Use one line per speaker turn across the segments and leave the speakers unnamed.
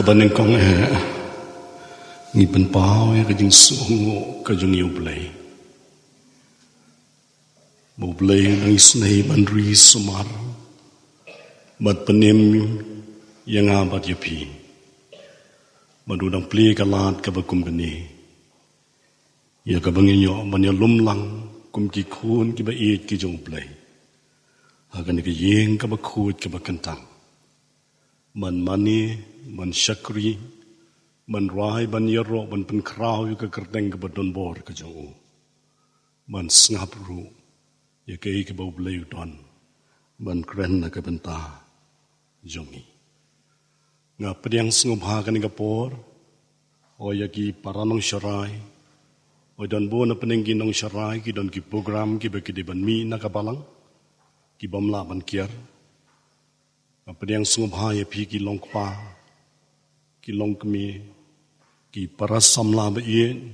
kabaneng kong ngipen pao ka jing sungo ka jong yu Blei. Bo Blei nang isnei bandri sumar bat penim yang abat Iaphi. Madudang pli kalat ka bakum gani. Ya ka banginyo banya lumlang kum ki khun ki ba it ki jong Blei. Hagan ki yeng ka ba khut ka ba kantang. Man mani, man syakri, man rai, man yero, man penkrau yu ka kerteng ka ba don bor ka jong. Man sngapru, ya ka i ka ba Blei don. Man kren na ka benta jongi. Nga pdiang sngewbha ka ni ka por, o ya ki paranong syarai, o don bo na peninggi nong syarai, ki don ki program ki ba ki di ban mi na ka balang, ki bamla ban kier, pdiang sngewbha Iaphi ki longkpa, ki longkmi, ki parasamla ba ien,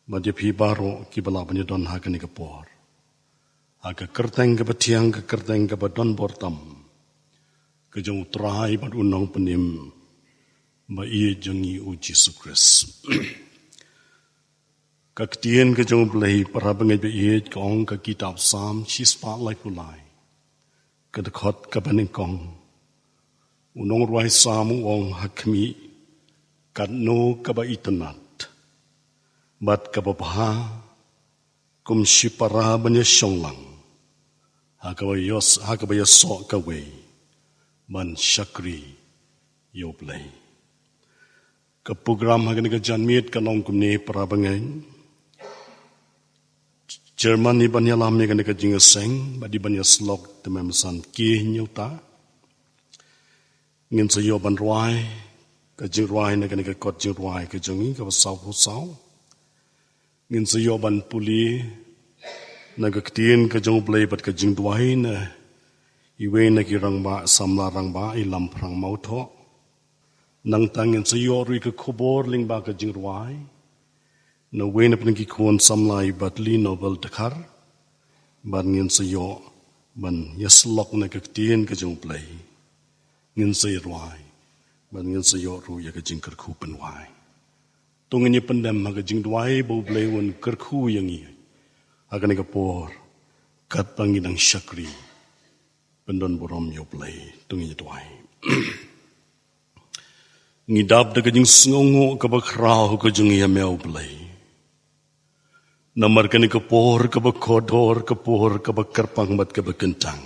ba Iaphi baro ki bala ban don ha ka ni ka por. Ha ka kerteng ka ba tiang ka kerteng ka ba don bortam. Ka jong utrai Bad L'U Nongpynim ba ie jongi u Jesus Christ. Ka ketien ka jong Blei para bangai ba ie ka ong ka kitab Psalm shispa lai pulai. Ka dekot ka baneng kong. Unong ruai samu ong hakmi kat no ka ba itanat. Bat ka ba paha kum shipara banya syonglang. Ha ka ba yasok ka wei. Man syakri yo Blei. Ka program hagan ka janmit ka nong kumni para bangai. Jerman ni banya lamni kan ka jingaseng badi banya slok tememsan ki Hynniewta. Ngin sa yo ban ruai ka jing ruai na kan ka kot jing ruai ka jongi ka saw hu saw. Ngin sa yo ban puli na ka ktien ka jong Blei bat ka jing duai na iwe na ki rangba samla rangba ilam prang mauto. Nang tangin sa yori ka kubor ling ba ka jingruai. Na we na pinang ki kuwan samla i batli nobel dakar. Ban ngin sa yo ban yaslok na ka ktien ka jong Blei. Ngin sa irwai. Ban ngin sa yo ru ya ka jing Kyrkhu penwai. Tungin ni pendam ha ka jing duai bo Blei wan Kyrkhu yang i. Ha ka ni ka por. Kat pangin ang syakri. Pendon borom yo Blei tungi tuai. Ngidap da kajing sngongo ka ba krau ka jung ya meu Blei. Namar ka ni ka por ka ba kodor ka por ka ba kerpang bat ka ba kentang.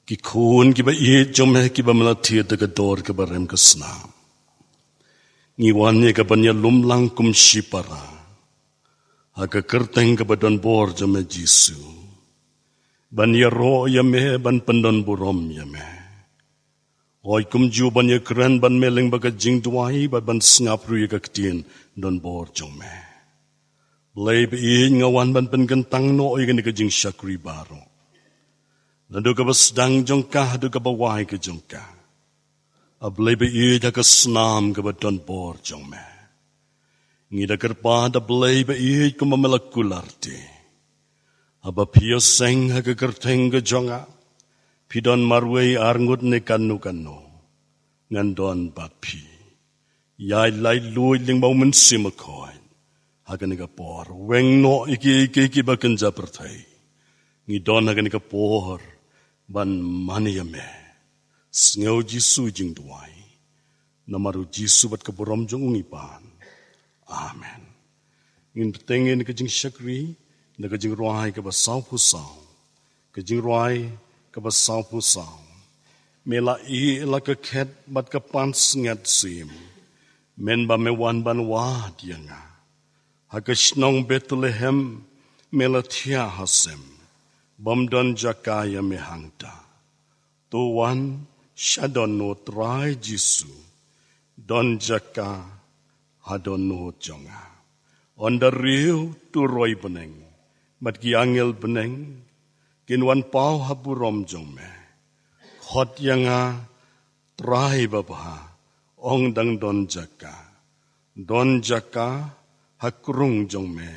Ki khun ki ba ie jome ki ba melati da ka dor ka ba rem ka snam. Ngiwan ni ka ba nya lumlang kum shipara. Ha ka kerteng ka ba don bor jome Jisu. Ban yaro yame ban pendon burom yame. Oi kum ju ban keren ban meleng baga jing duai ban sngapru ya ktien don bor jome. Blei bi ngawan ban pengentang no oi kan ka jing syakri baro. Nado ka basdang jongkah do ka bawai ka jongkah. A Blei bi da ka snam ka don bor jome. Ngida kerpa da Blei bi kum mamelakularte. Aba pio seng ha kerteng ke jonga. Pidon marwei arngut ne kanu. Ngandon bapi. Yai lai lui ling bau men simakoin. Hagan ni ka por. Weng no iki bakan japertai. Ngidon hagan ni ka por. Ban maniyame. Sngew Jisu jing duai. Namaru Jisu bat kaburom jong ungipan. Amen. Ngin petengin ke jing syakri. Na ka jing ruai ka ba saw pu saw. Ka jing ruai ka ba saw pu saw. Mela i la ka ket bat ka pan sngat sim. Men ba me wan ban wa dianga. Ha ka shnong Bethlehem mela tia hasem. Bam don jakaya me hangta. Tuan syadon no trai Jisu. Don jaka hadon no jonga. On the real tu roi beneng. Mat ki angel beneng, kinwan pau haburom jome. Khot yanga trai babaha, ong dang don jaka. Don jaka hakrung jome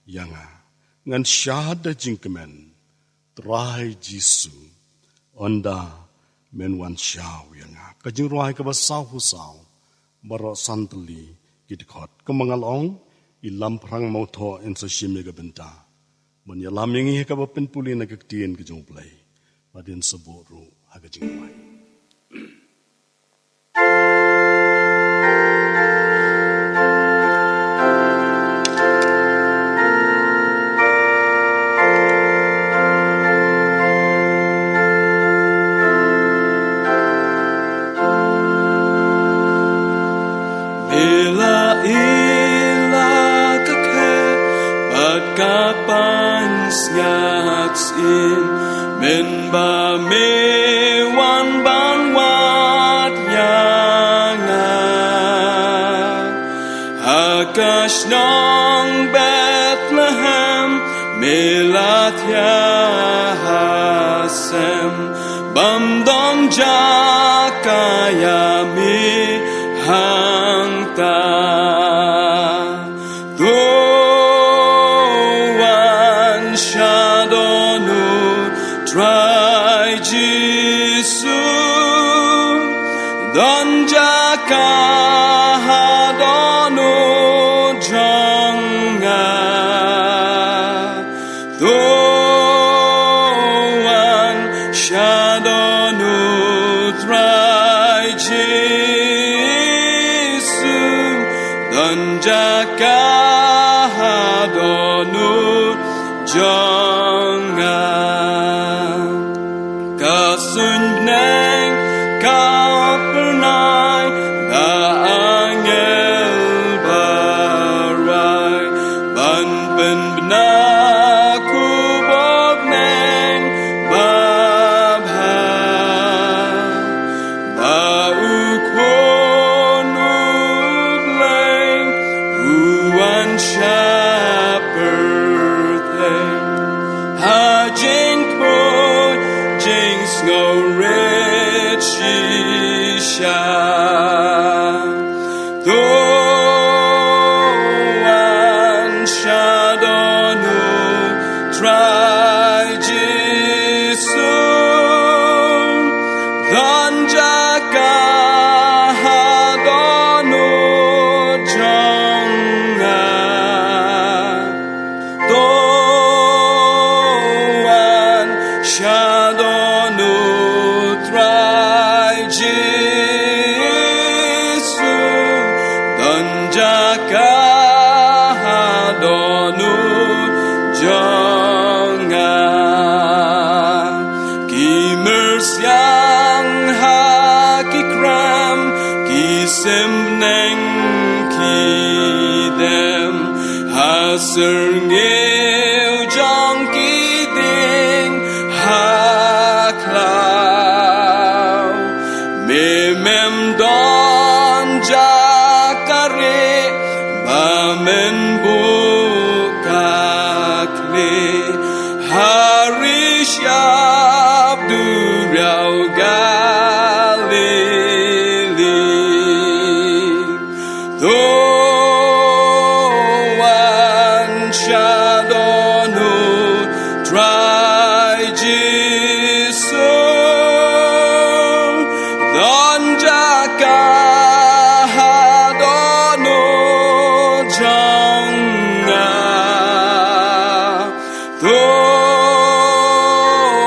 yanga. Ngan syahada jingkemen, trai Jisu, onda men wan shaw yanga kajing roi ka ba saw hu saw baro santali kit khot ka mangalong ilam prang mau tho en sa shime ka benta mon ya lam yangi ka ba pen puli na ka tien ka jong Blei badin sabo ru ha ka jing mai
in men ba me wan ban wat yanga akash nong Bethlehem melathya hasem bam dom jakaya mi hangta Try Jesus, don't jaka hadonu jonga. Doan shadonu try Jesus, don't jaka hadonu jonga. Sunbneng kapernai da angel barai ban ben benaku bogneng babha bau konu Blei huan shepherd hajing no rich shisha Doan shadonu try Jesus dan jaka hadonu jonga Doan shadonu try Jesus dan jaka hadonu jonga kimersyang hakikram kisembneng kidem haserngew jong kiding haklau mem don jakare bamen bukakle harish yabdu riau galili doan shadonu try Jesus don jaka hadonu jonga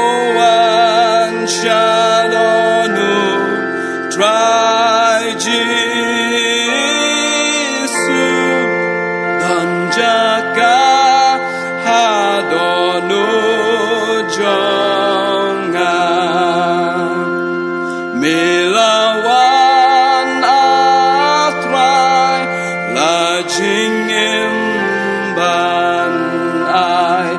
doan shadonu try Jesus don jaka hadonu jonga melawan atrai lajing imban ai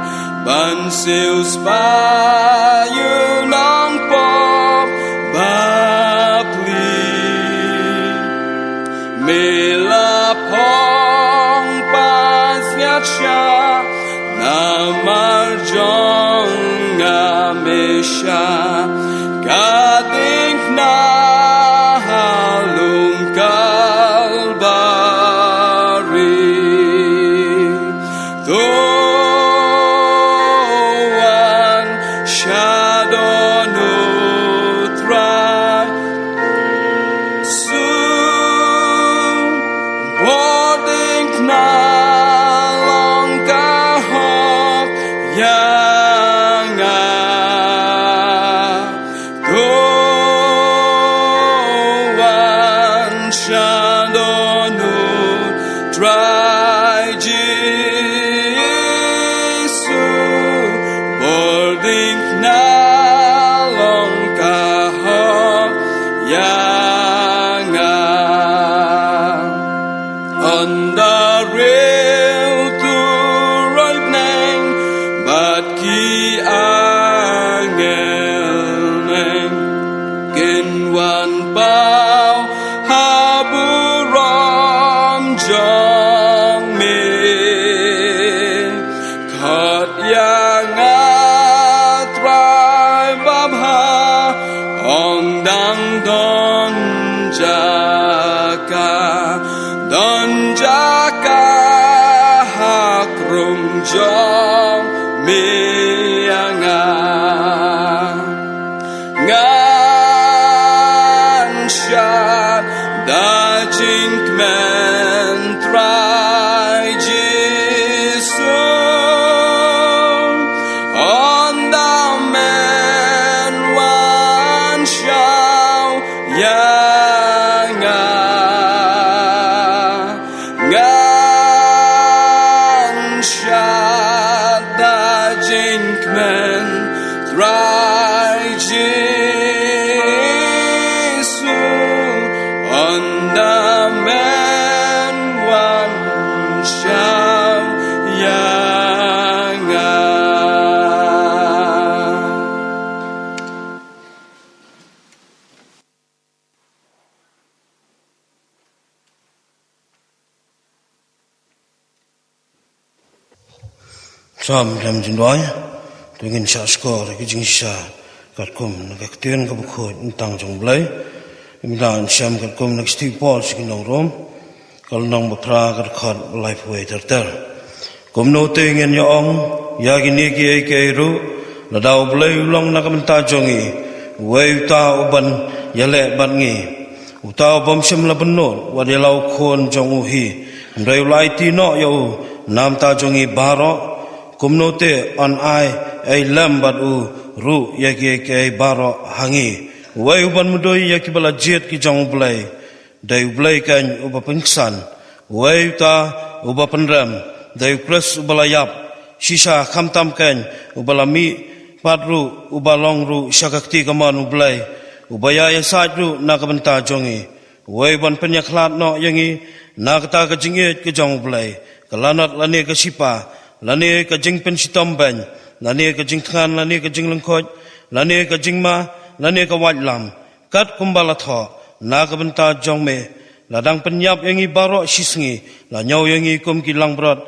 ban seus payu nong pop bapli melapong pasyacha namar jonga mesha kading na halung kalbari doan shadonu try shao yang
Sam dalam jendoi, dengan syak skor, kejing syak, kat kum nak ketien ke buku tentang jong Blei, kemudian Sam kat kum nak Shipor sekinong rom, kalau nong berpra kat kat life way terter, kum no tengen ya ong, ya gini ki Kyrkhu, ladau Blei ulang nak menta jongi, way uta uban yalek bangi, uta ubam Sam la benot, wadilau kon jong uhi, Blei ulai tino ya u, nam ta jongi barok. Kumnote on ai lam bad u ru yaki ke baro hangi wai uban mudoi yaki bala jet ki jong Blei dai Blei kan uba pengsan wai ta uba penram dai pres ubala yap sisa khamtam kan ubala mi patru uba long ru syakakti kaman Blei ubaya ya sajru na kabenta jongi wai ban penyakhlat no yangi na kata ka jingit ke jong Blei kalanat lane ke sipa lani ka jing pen sitom ban lani ka jing khan lani ka jing lengkhoj lani ka jing ma lani ka waj lam kat kumbala tho na ka benta jong me ladang penyap yangi barok sisngi la nyau yangi kum ki lang brot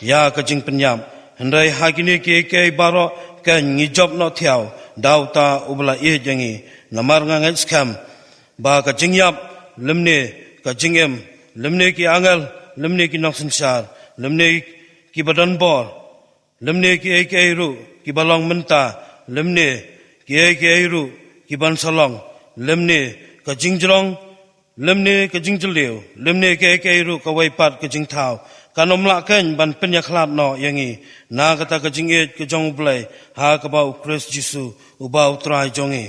ya ka jing penyap hendai hakini ke barok kan ngi job no thiau dau ta ubla ye yangi namar ngangai skam ba ka jing yap lemne ka jing em lemne ki angal lemne ki nok sansar lemne ki badan bor lemne ki Kyrkhu ki balong menta lemne ki Kyrkhu ki ban salong lemne ka jingjrong lemne ka jingjleu lemne ki Kyrkhu ka waipat ka jingthau kanom la kan ban penyakhlat no yangi na kata ka jinget ka jong Blei ha ka bau Christ Jesu ubau trai jongi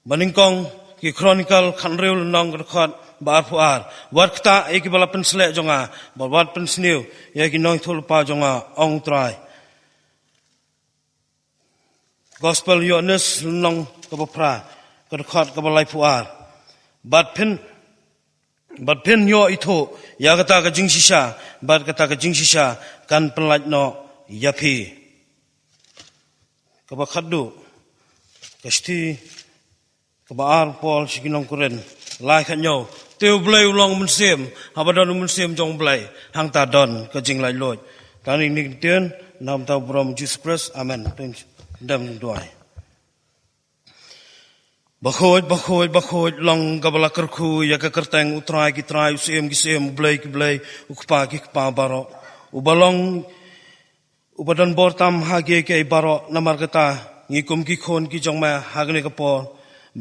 baningkong ki chronicle khanreul nong record bar puar wat kta eki bala penslek jonga wat pensniu yaki nong thulpa jonga ong trai gospel yones nong kabapra kadkhat kabalai puar bat pen yo itho ya kata ka jing sisa bat kata ka jing sisa kan penlaj no Iaphi kabakhadu kasti kabar pol sikinong kuren lai khat nyo teu Blei ulong munsem habadon munsem jong Blei hang ta don ka jing lai loj tani ning tien nam ta brom Jesus Christ amen dam doai bakhoj long gabala Kyrkhu ya ka kerteng utrai ki trai usem ki sem Blei ukpa ki kpa baro ubalong ubadan bortam hage ke baro namar kata ngikum ki khon ki jong ma hagne ka por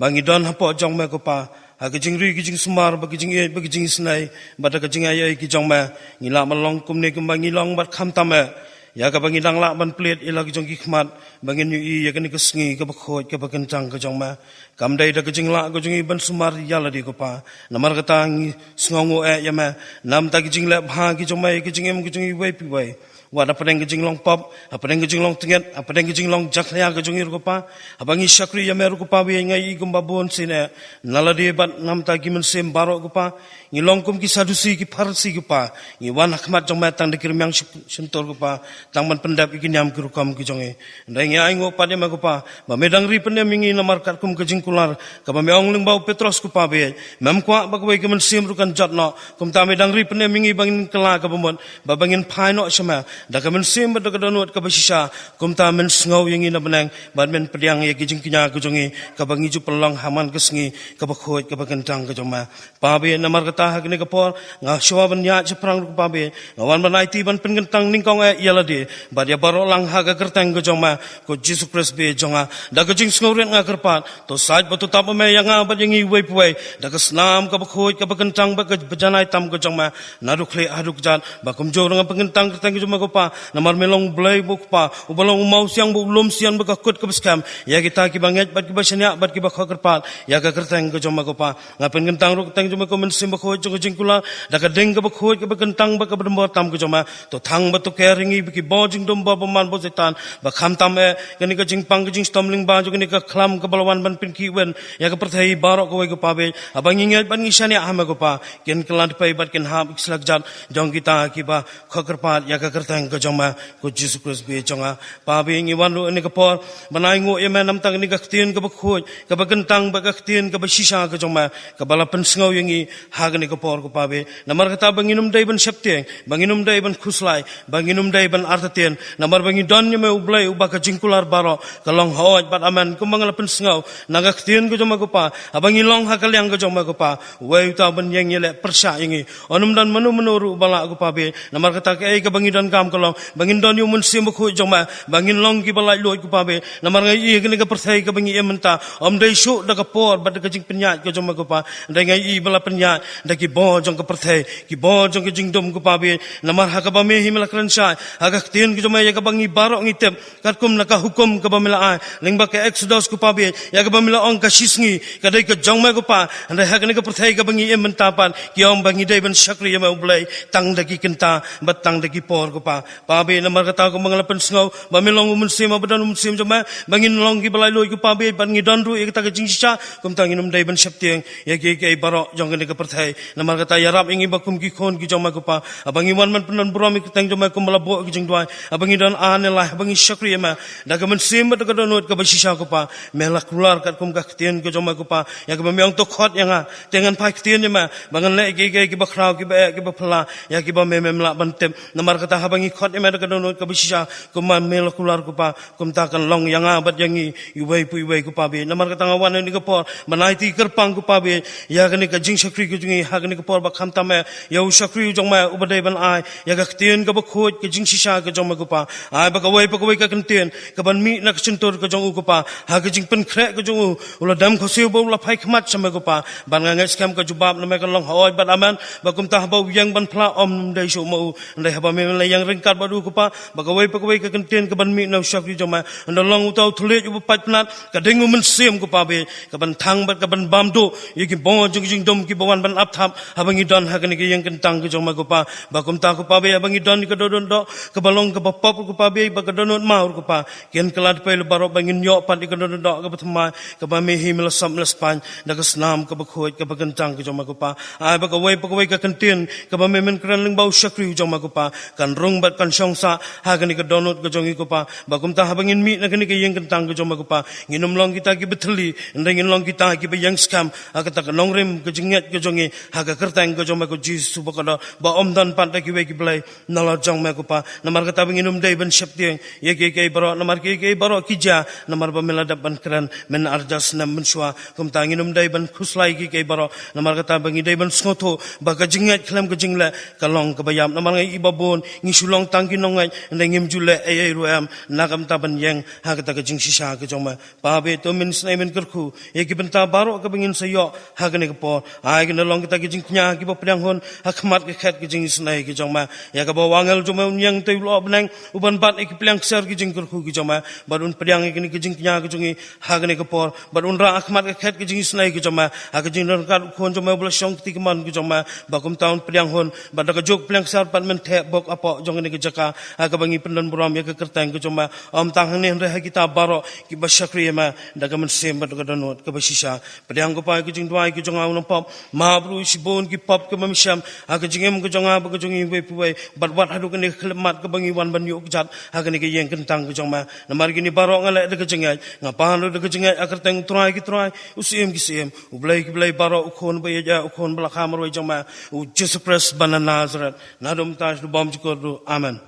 bangidon hapo jong ma ko pa Hagajing ri gijing sumar bagijing e bagijing snai bada gajing ayai ki jong ma ngila malong kumne kumbangi long bat kham tama ya ka bangi dang la ban plate ila ki jong ki khmat bangin yu i ya ka ni ka sngi ka bakhoj ka bakencang ka jong ma kamdai da gajing la gajing i ban sumar ya la di ko pa namar kata ngi sngongo e ya ma nam ta gijing la bha ki jong ma gijing em gijing i wai pi wai wada padang gijing long pop apadang gijing long tinget apadang gijing long jakya gajing i ko pa abangi syakri ya mer ko pa wi ngai gumbabon sine naladi bat nam ta gimen sem barok ko pa ngilong kum ki sadusi ki farsi ko pa ngi wan hikmat jong ma tang de kirmyang sentor ko pa tang man pendap ikin yam ki rukam ki jonge ndai ngi ai ngo pa de ma ko pa ba medang ri pendem mingi namar kat kum gijing kular ka ba meong ling bau petros ko pa be mem kwa ba ko gimen sem rukan jatno kum ta medang ri pendem mingi bangin kala ka bomon ba bangin phai no shama da kamen sim da kadonot ka basisa kumta men sngau yangi na benang ban men pdiang ye kijing kinya ku jongi ka bangi ju pelong haman kesngi ka bakhoj ka bakentang ka joma pa be namar kata hakne ka por nga shwa ban ya chiprang ku pa be ngawan ban IT ban pengentang ningkong e yalade ba dia baro lang ha ka kertang ka joma ko Jesus Christ be jonga da ka jing sngau ren nga kerpat to saj batu tap me yanga ba yangi wei puai da ka snam ka bakhoj ka bakentang ba ka bajanai tam ka joma narukhle aduk jan ba kumjo nga pengentang kertang ka joma ko pa namar melong Blei buk pa ubalong umau siang bu lom sian bu kakut ke beskam ya kita ki banget bat ki basnya bat ki bakharpat ya ka kerteng ke joma ko pa ngapen kentang ru keteng joma ko mensim bakho jong jingkula da ka deng ke bakho ke kentang ba ka berdembo tam ke joma to thang ba to keringi bi ki bo jing dom ba man bo setan ba kham tam e kani ka jingpang ke jing stomling ba jo kani ka khlam ke balwan ban pin ki wen ya ka perthai barok ko ko pa be abang ingat ban ngisani ahma ko pa ken kelant pai bat ken ha islak jat jong kita ki ba khakarpat ya ka kerteng ke joma ko Jesus Christ be jonga pa be ngi wan ni ka por banai ngo ye man nam tang ni ka tin ka bakho ka ba kentang ba ka tin ka ba shisha ka joma ka bala pen sngau yangi ha ga ni ka por ko pa be namar kata banginum dai ban shapteng banginum dai ban khuslai banginum dai ban artaten namar bangi don ni me Blei u ba ka jingkular baro ka long hoj bat aman ku mangala pen sngau naga tin ka joma ko pa abangi long ha ka liang ka joma ko pa wei ta ban yang yele persya yangi onum dan manu menuru bala ko pa be namar kata ke ka bangi don kam ka long bangin don yu mun sim ko joma bangin long ki balai loi ko pa be namar ngai i ni ka perthai ka bangi ementa om dai shu da ka por bat ka jing penyat ka joma ko pa dai ngai i bala penyat da ki bo jong ka perthai ki bo jong ka jing dom ko pa be namar ha ka ba me himla kran sha ha ka tin ki joma ya ka bangi barok ngi tep kat kum na ka hukum ka ba mila ai lingba ka exodus ko pa be ya ka ba mila ong ka shisngi ka dai ka jong ma ko pa dai ha ka ni ka perthai ka bangi ementa pan ki om bangi dai ban shakri ya ma Blei tang da ki kenta bat tang da ki por ko pa be namar ka ta ko mangala pen sngau ba milong mun sim ba dan mun sim joma bangin long ki balai loi ko pa be ban ngi don ru e ta ka jing sha kum tang inum dai ban shaptiang ya ke barok jong ni ka perthai namar ka ta yarap ingi ba kum ki khon ki joma ko pa abangi wan man pen bro mi tang joma kum bala bo ki jing dwai abangi don an la abangi shakri ma da ka mun sim ba ka don ka ba shisha ko pa mela kular kat kum ka tien ko joma ko pa ya ka ba meong to khot yanga tengan pai tien ma bangan le ki ba khrau ki ba phla ya ki ba mem la ban tem namar ka ta habangi khot ma da ka don ka ba shisha kum ma mela kular ko pa kum ta kan long yanga bat yangi yuwei pu yuwei ko pa be namar ka ta wan ni ka por manai ti kerpang ko pa be ya ka ni ka jing shakri ko jingi ha ka ni ka por ba kham ta ma ya u shakri jong ma ubadai ban ai ya ka tien ka ba khoj ka jing shisha ka jong ma ko pa ai ba ka wei ka kan tien ka ban mi na ka chintor ka jong u ko pa ha ka jing pen khre ka jong u ula dam khosiu bo la phai khmat chama ko pa ban nga scam ka jubab na me ka long hoi bat aman ba kum ta ba yang ban phla om dai shu mo dai ha ba me la yang ringkat ba du ko pa ba ka wei ka kan tien ka ban mi na shakri jong ma anda long u tau thule ju pat pnat ka dengu men sim ko pa be ka ban thang bat ka ban bam do ye ki bo jing jing dom ki bawan ban ap thap habangi don ha ka ni ki yang kan tang ka jong ma ko pa ba kum ta ko pa be habangi don ni ka don do ka balong ka ba pop ko pa be ba ka don ma ko pa ken kalat pe le baro bangin yo pat ka don do ka thma ka ba me himla sam la span da ka snam ka ba khoj ka ba kan tang ka jong ma ko pa ai ba ka wei ka kan tien ka ba me men kran ling bau shakri jong ma ko pa kan rung bat kan shong sa ha ka ni ka don ka jong ko pa ba kum ta habangin mi na ka ni ka yang kan tang ka jong ma ko pa nginum long kita ki bethli ndengin long kita ki ba yang scam akata ka longrem ka jinget ka jongi ha ka kertang ka jong ma ko Jesus ba ka ba om dan pan ta ki we ki Blei nala jong ma ko pa namar ka ta nginum dai ban shaptiang ye ke baro namar ke baro ki ja namar ba mela da ban kran men arjas nam men shwa kum ta nginum dai ban khuslai ki baro namar ka ta bangi dai ban skotho ba ka jinget khlam ka jingla ka long ka bayam namar ngai ibabon ngi sulong tang ki nongai ndengim jule ruam nakam ta ban yang ha ka ta ka jing shisha ka jong ma pa be to min snai men Kyrkhu ye ki benta baro ka bangin sayo ha ka ni ka po ai ki long kita ki jing nya ki ba pdiang hon ha khmat ki khat ki jing snai ki jong ma ya ka ba wangel jom yang te lo benang uban bat ki pdiang ser ki jing Kyrkhu ki jong ma barun pdiang ki ni ki jing nya ki jongi ha ka ni ka po barun ra khmat ki khat ki jing snai ki jong ma ha ka jing ran ka khon jom bla shong ti ki man ki jong ma ba kum taun pdiang hon ba da ka jok pdiang ser pat men the bok apo jong ni ki jaka ha ka bangi pendan buram ya ka kertang ki jong ma om tang ne ha kita baro ki ba shakri ma da ka men sem ba ka donot ka ba shisha pdiang ko pa ki jing dwai ki jong au no pop ma bru shibon ki pop ka mam sham ha ka jing em ko jong a ba ka jong i we pu we bat wat hadu ka ni khlemat ka bangi wan ban yu jat ha ka ni ki yeng kentang ki jong ma namar ki ni baro ngale da ka jing ai ngapa lu da ka jing ai akar tang trai ki trai usim ki sim u Blei ki Blei baro khon ba ya khon bla khamar we jong ma u Jesus Christ ban Nazareth nadum ta du bom ji ko du amen.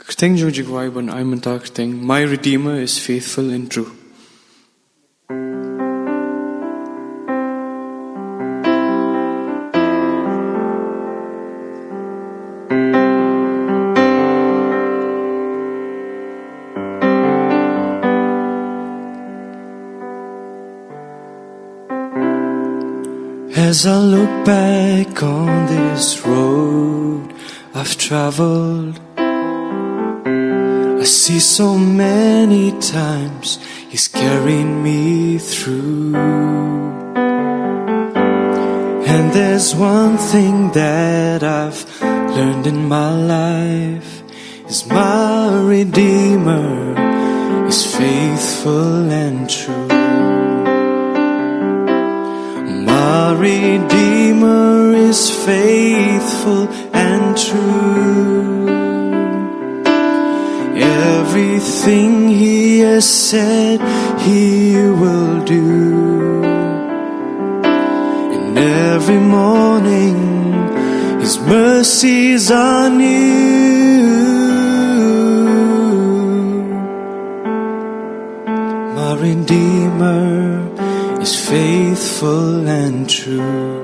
Kting jujigwai ban aimanta kting. My Redeemer is faithful and true. As I look back on this road I've traveled, I see so many times He's carried me through. And there's one thing that I've learned in my life, is my Redeemer is faithful and true. My Redeemer is faithful and true. Everything He has said He will do. And every morning His mercies are new. My Redeemer is faithful and true.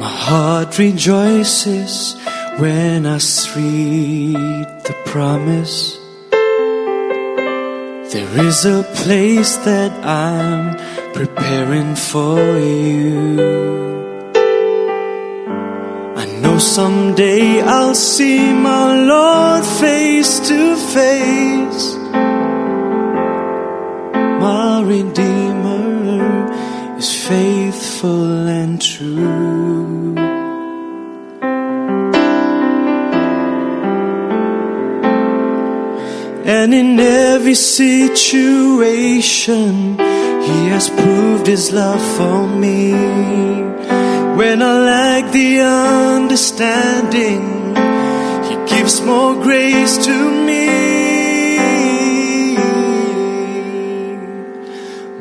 My heart rejoices when I read the promise. There is a place that I'm preparing for you. I know someday I'll see my Lord face to face. My Redeemer is faithful and true. And in every situation He has proved His love for me. When I lack the understanding, He gives more grace to me.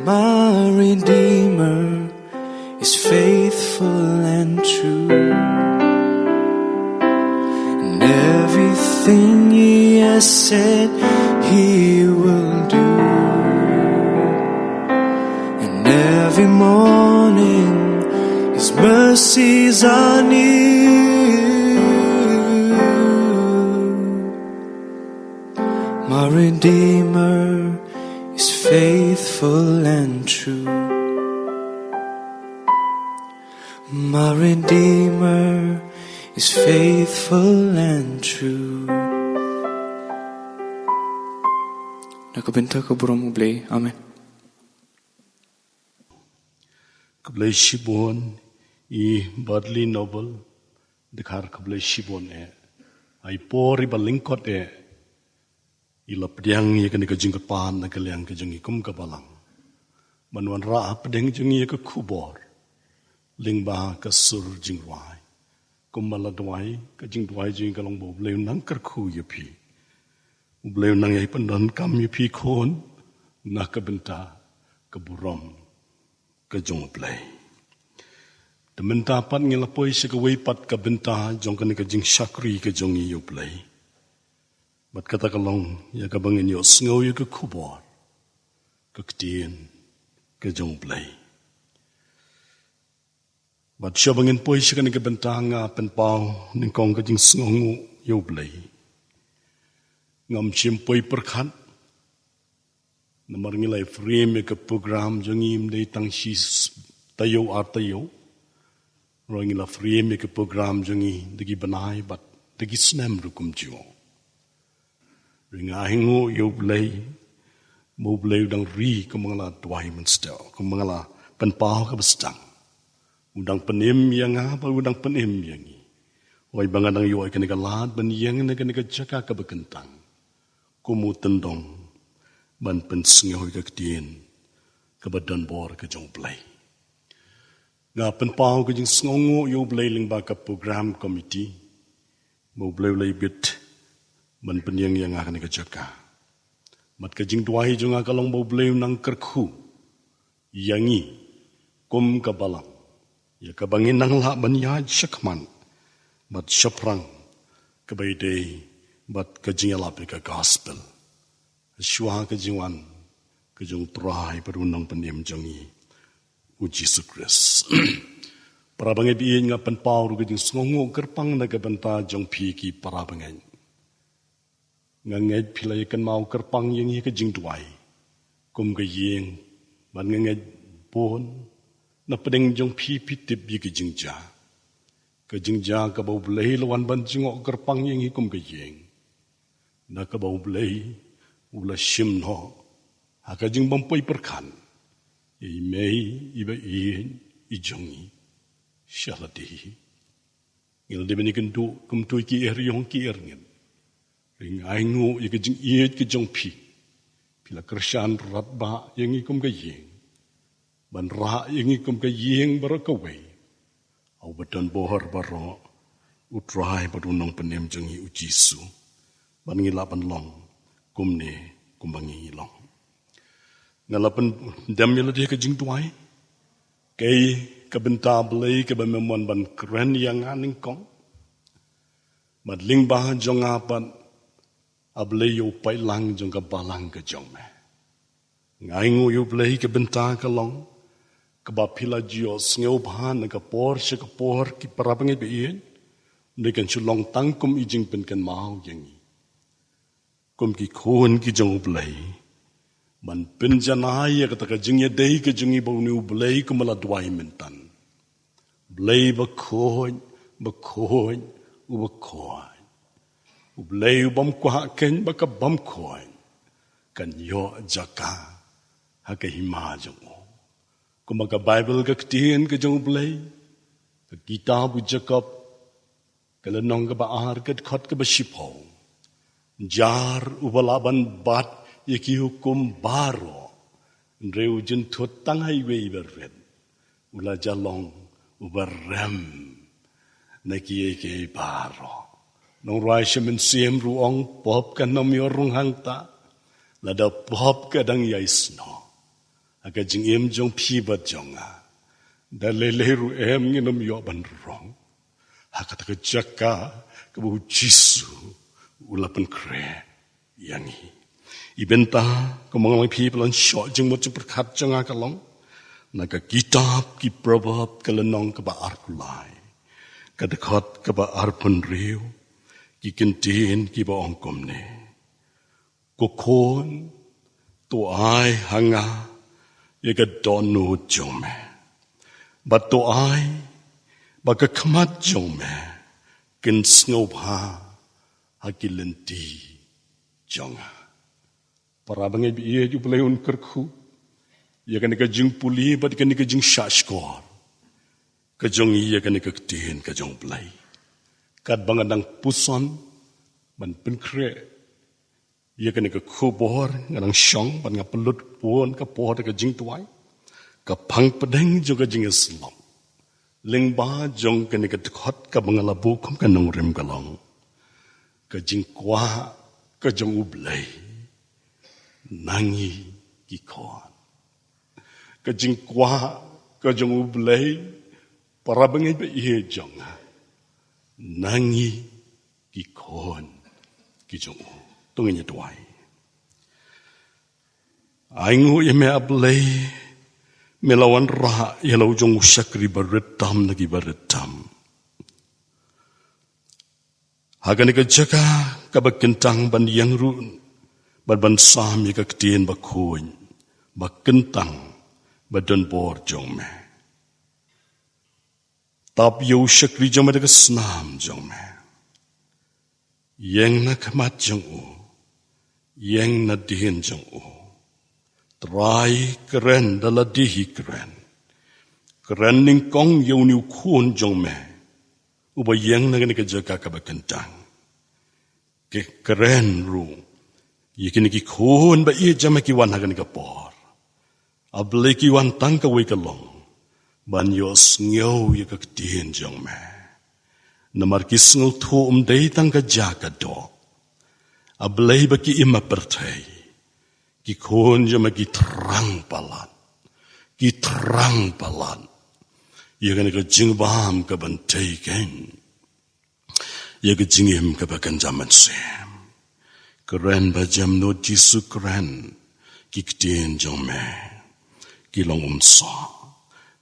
My Redeemer is faithful and true. And everything He has said He will do. Every morning His mercies are new. My Redeemer is faithful and true. My Redeemer is faithful and true. Nakabenta ka burong Blei. Amen.
Blei Shipor Bad L'U Nongpynim dikhar Blei Shipor ai pori balingkot ila pdiang ye kan ka jing pan na kaliang ka jing kum ka balang manwan ra pdeng jing ye ka khubor lingba ka sur jing wai kum mala dwai ka jing dwai jing ka long bo Blei nang Kyrkhu Iaphi Blei nang ye pandan kam Iaphi khon na ka benta ka buram ka jong Blei. The menta pat ngila poi se ka wei pat ka benta jong ka jing shakri ka jong iyo Blei. Bat kata ka long ya ka bangin yo sngew yo ka khubor ka ktien ka jong Blei. Bat siya bangin poi se ka benta nga penpao ning kong ka jing sngew yo Blei. Ngam chim poi perkhat namar ngilai frame ke program jongim dei tang sis tayo artayo ro ngila frame ke program jongi degi banai bat degi snem rukum jo ringa hingu yo Blei mo Blei dang ri ko mangala twai menstel ko mangala penpao ka bestang udang penim yang apa udang penim yangi oi bangadang yo ke negalat ban yang ne ke jaka ka bekentang kumu tendong ban pen sngewbha ka ktien ka badan bor ka jong Blei nga pen pau ka jing sngongo yo Blei lingba ka program committee mo Blei lai bit ban pen yang ka jaka mat ka jing dwai jong ka long mo Blei nang Kyrkhu yangi kum ka balang ya ka bangin nang la ban ya shakman mat shaprang ka bai dei bat ka jing ala ka gospel Shua ka jingwan ka jong trai perunang penim jongi u Jesus Christ. Parabangai biye nga penpau ruga jing sngongo kerpang na gabanta jong piki parabangai. Nga ngay pilay kan mau kerpang yang hi ka jing duai. Kum ka yeng ban nga ngay bon na pedeng jong pi pitip yi ka jing ja. Ka jing ja ka bau Blei lawan ban jingok kerpang yang hi kum ka yeng. Na ka bau Blei ula shim no. Haka jing bampoi perkan. I mei iba iin i jongi. Syaladihi. Ngil de benikan du kum tu ki yong ki ngin. Ring aingu i ka jing iet ka jong pi. Pila kershan rat ba yang i kum ka yeng. Ban ra yang i kum ka yeng bara ka wei. Au beton bohar baro utrai Bad L'U Nongpynim jong i ujisu. Ban ngilapan long kum ne kumbangi long. Ngalapan dam yala dia ka jing tuai. Kay kabenta Blei ka bamemon ban kren yang aning kong. Madling bah jong apat Blei yu pai lang jong ka balang ka jong me. Ngaingu yu Blei ka benta ka long. Kabapila jio sngewbha na ka por siya ka por ki parabangay biin. Nikan sulong tangkum ijing pen kan mau yangi. Kum ki kun ki jong Blei. Man pinjanaya kata ka jingya day ka jingi bau ni Blei kumala duay mentan. Blei bakoy, ubakoy. Blei ubam kuhaken baka bam koy. Kan yo jaka haka hima jong o. Kumaka Bible ka ktihin ka jong Blei. Ka kitab u Jacob. Kalanong ka baar ka khot ka ba Shipor. Jar ubalaban bat yaki hukum baro. Reu jin thut tanghay wei berred. Ula jalong ubarem. Naki eke baro. Nong rai shemen siem ruong pop ka nom yorong hangta. Lada pop ka dang yaisno. Aga jing em jong pi bat jonga. Da lele ru em nginom yo ban rong. Haka taka jaka kabu jisu. Ulapan kre yangi. Ibenta kumang people and short jing mo perkat janga kalong. Naga kitab ki probab kalanong ka ba arkulay. Kadakot ka ba arpon riu. Ki kintin ki ba ongkom ne. Kukon to ay hanga. Yaga donu jome. But to ay baka kamat jome. Kin sngewbha hakilenti jonga. Parabangay biye ju Blei un Kyrkhu. Ia kan ka jing puli bat kan ka jing shashkor. Ka jong ia kan ka ktin ka jong Blei. Kat bangadang puson ban penkre. Ia kan ka khubor ngadang syong ban nga pelut pun ka por ka jing tuai. Ka pang pedeng juga jing Islam. Ling ba jong kan ka khot ka bangalabu kum ka Nongkren kalong. Ka jing kwa ka jong Blei. Nangi kikon. Kajing kwa kajong Blei parabangay ba iye jong. Nangi kikon kijong tungin niya tuway. Aingu yame Blei melawan ra yalaw jong usakri baretam nagi baretam. Hagan ikajaka kabagkentang bandiyang run. Ban sami ka ktien ba kuin, ba kentang, ba don bor jong me. Tap yo shakri jong me daga snam jong me. Yang na kamat jong u, yang na dihin jong u. Try keren dala dihi keren. Keren ning kong yo niu kun jong me. Uba yang na ganika jaga ka ba kentang. Keren ru. Ikin ki kun ba iya jama ki wan hagan ka por. Blei ki wan tang ka wei ka long. Ban yo sngew ya ka ktihin jong me. Namar ki sngew tu day tang ka jaka do. Blei ba ki ima pertay. Ki kun jama ki terang palan. Ki terang palan. Iya kan ka jingbam ka bantay ken. Iya ka jingim ka bakan jaman sem. Keren bajam no jisu keren. Kiktien jong me. Kilong umsa.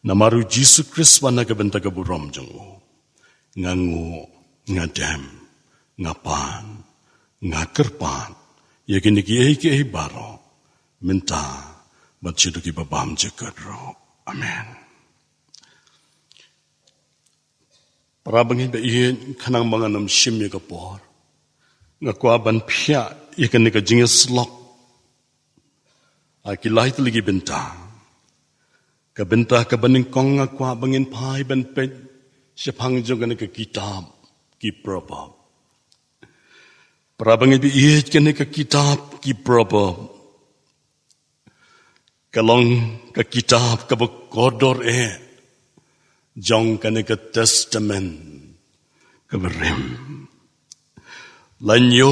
Namaru Jesus Christ wana kabenta kaburom jongo. Ngangu, ngadem, ngapan, ngakerpan. Yakini ki baro. Minta, batsidu ki babam jekadro. Amen. Para bangin ba iyan kanang mga namsim ya kapor. Nga kwa ban pia ikan ni ka jingis lok. Akilay taligi benta. Ka benta ka baning kong nga kwa bangin pai ban pet. Siya pangjong ka ni ka kitab. Ki prabab. Para bangin ba iyan ka ni ka kitab. Ki prabab. Kalong ka kitab ka bakodor jong ka ni ka testament. Ka barim. Lanyo,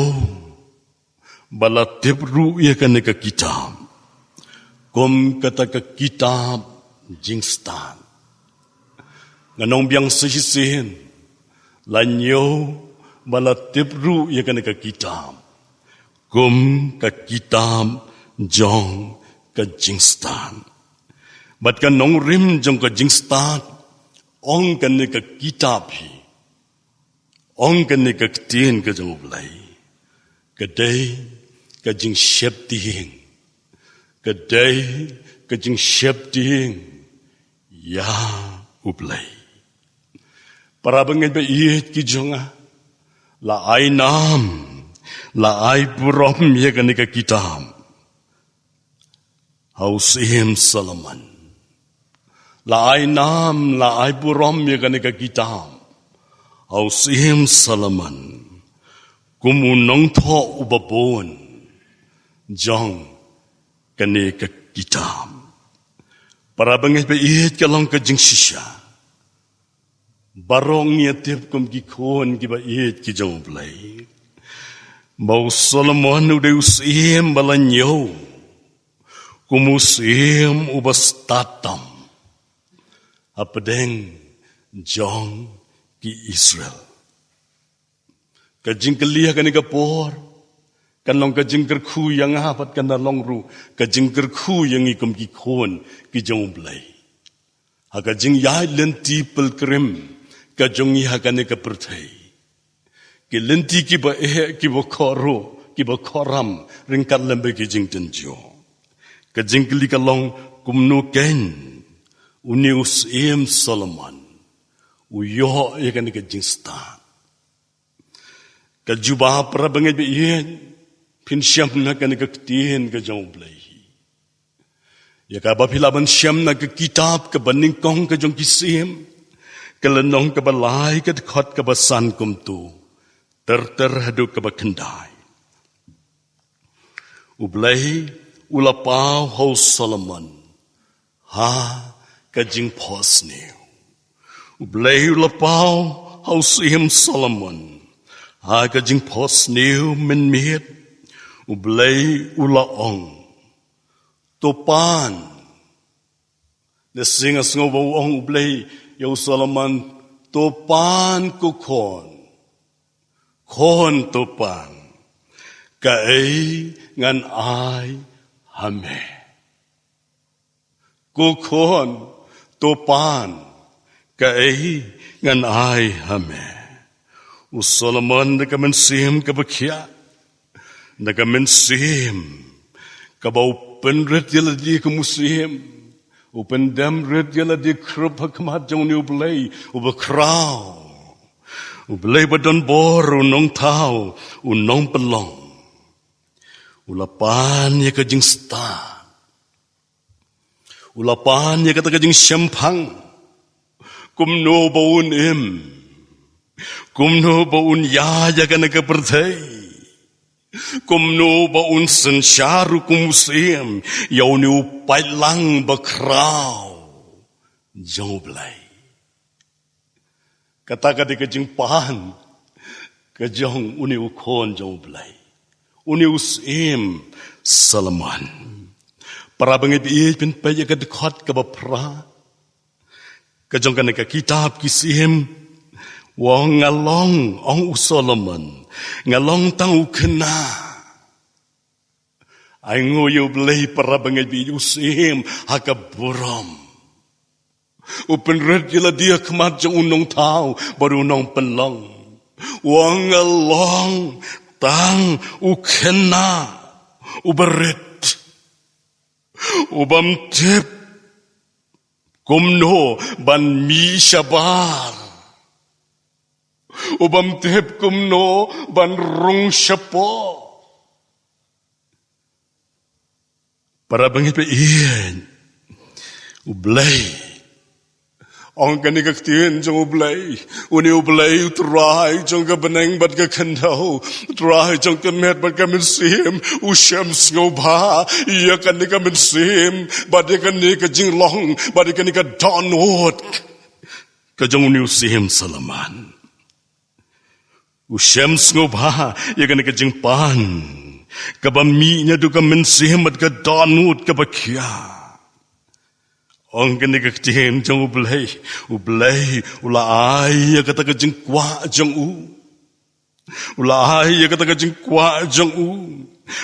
balatip ruya ka ni ka kitab. Kum kata ka kitab jingstan. Nganong biyang sisihin. Lanyo, balatip ruya ka ni ka kitab. Kum ka kitab jong ka jingstan. Bat ka nong rim jong ka jingstan. Ong ka ni ka kitab hi. Ong ka ni ka ktiin ka jang Blei. Kaday ka jing shep dihing. Kaday ka jing shep dihing. Ya Blei. Para bangin ba iyit ki jonga. La ay nam. La ay burom ya ka ni ka kitab. Hausim Salaman. La ay nam. La ay burom ya ka ni ka kitab. Hausim Salaman, kumunong to ubabon, jong kani ka kitab. Para bangit ba ihit ka lang ka jing sisya. Barong yatip kum gikon ki ba ihit ki jong Blei. Mau Solomon udah usim balanyo, kumusim ubas tatam. Apadeng jong ki Israel. Kajing kelia kani kapor. Kan long kajing Kyrkhu yang hapat kan long ru. Kajing Kyrkhu yang ikum ki kon ki jong Blei. Ha kajing yai lenti pelkrim. Kajong iha kani kapertai. Ki lenti ki ba ki ba koro. Ki ba koram. Ringkat lembe ki jing tenjo. Kajing keli kalong kumnu ken. Uni usim Solomon. Uyo ya kan ka jingstan. Ka jubah para bangit bi yen pin syam na kan ka ktiin ka jong Blei. Ya ka ba pilaban syam na ka kitab ka baning kong ka jong kisim. Ka lenong ka balai ka khot ka basan kum tu. Ter hadu ka bakendai. Blei ulapau ho Solomon. Ha ka jing posniu. Blei lapau hausim Solomon. Ha ka jing pos niu min miet. Blei ulaong. Topan. Nesing sngewbha ong Blei yau Solomon. Topan ku kon. Kon topan. Ka ngan ai hame. Ku kon topan. Kai ngan ai hame. Solomon na kamansim kabakia. Na kamansim. Kabau penret yala di kamusim. Upen dam red yala di krupa kamat jong ni Blei. Ubakraw. Blei badon bor unong tau. Unong pelong. Ulapan ya kajing sta. Ulapan ya kata kajing syampang. Kumno baun kumno baun ya kan ka pertai. Kumno baun sensyaru kumusim, yau ni upai lang bakrau. Jong Blei. Kata-kata kajing pahan, kajong uni ukon jong Blei. Uni usim Salaman. Para bangit iit pin paya kadikot kabapra. Kajong ka ka kitab kisim wong ngalong ong Solomon ngalong tang ukena ay ngoyo Blei para bangay bi usim hakaburam Upen red gila dia kemat jong unong tau baru nong penlong. Wang along tang ukena uberit. Ubam tip kumno ban mi shabar. Ubam tip kumno ban rung shapo. Para bangit pa iyan. Blei. Ang kanikaktiyan jong Blei. Uni Blei utray jong kabanang bat ka kandaw. Utray jong kamet bat ka minsim. Usyam sngewbha. Iya kanika minsim. Badi kanika jinglong. Badi kanika donot. Kajong uni usim salaman. Usyam sngewbha. Iya kanika jingpan. Kabaminya du ka minsim bat ka donot kabakya. Ang kanikaktiyan jong Blei, ulaay kata ka jing kwa jong u. Ulaay kata ka jing kwa jong u.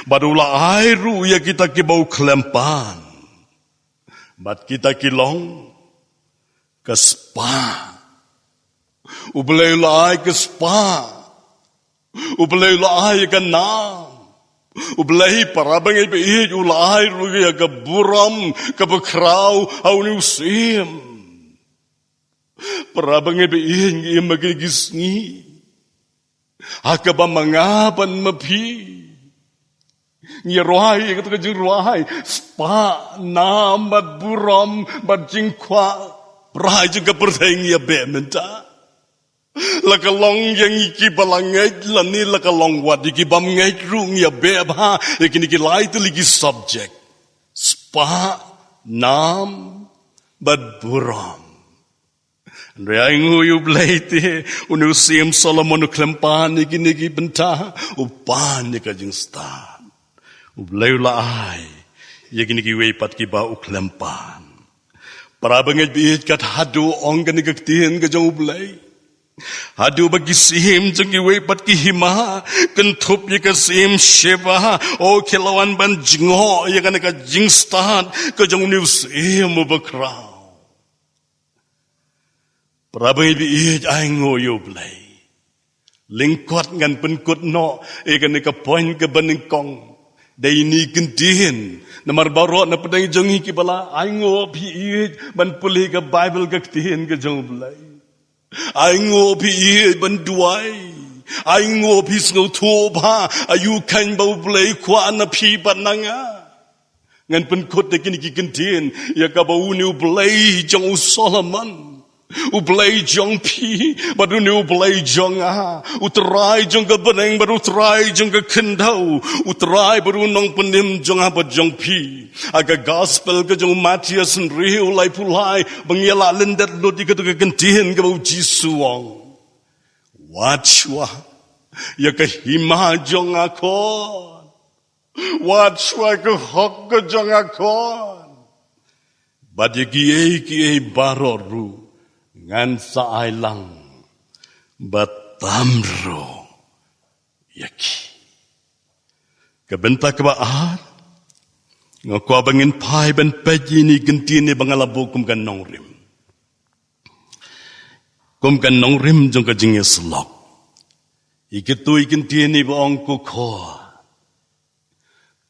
Bad ulaay ru ya kita kibau klempan. Bad kita kilong kaspa. Ublei ulaay kaspa. Ublei ulaay kanam. Blei parabang ibe ulai ruya ka buram ka bakraw au ni usim. Parabang ibe ngi magigisngi. Akaba mangapan mapi. Ngi rohay ka jing rohay spa nam bad buram bad jing kwa prai jing ka pertheng ya bementa. Lakalong yang iki balangay lani lakalong wad iki bamngay rung ya bebha ikini kilay ligi subject spa nam bad buram Rayang huyu Blei te unusim Solomon uklempan ikini ki benta upan ni kajing stan Blei laay ikini ki weipat ki ba uklempan para bangay biit kat hadu ong kani kaktihin kajong Blei Hadu bagi sim jeng iwe pat ki hima kentup ye ka sim sheba o kilawan ban jingo ye ka ka jingstad ka jong news mo bakraw prabai bi ai ngo yo Blei lingkot ngan penkut no ye ka point ka baning kong dai ni kentin namar baro na padang jong ki bala ai ngo bi ban puli ka bible ka tin ka jong Blei I ngo pi banduai I ngo pi sngewbha ayu kan bau Blei kwa na pi bananga ngan penkut de kini kintin ya ka bau ni Blei jong Solomon Blei jong pi badu ni Blei jong utrai jong ka baneng baru utrai jong ka kendau utrai baru Nongpynim jong jong pi aga gospel ka jong Matias riu lai pulai bangyala lendat lo di ka kentin ka bau Jisuang watchwa ya ka hima jong akon watchwa ka hok ka jong akon badi ki baroru ngan sa ailang batamro yaki kabenta kabaar ngakwa bangin pai ban paji ni genti ni bangalabu kum kan nongrim jong ka jinge slok ikitu ikinti ni baong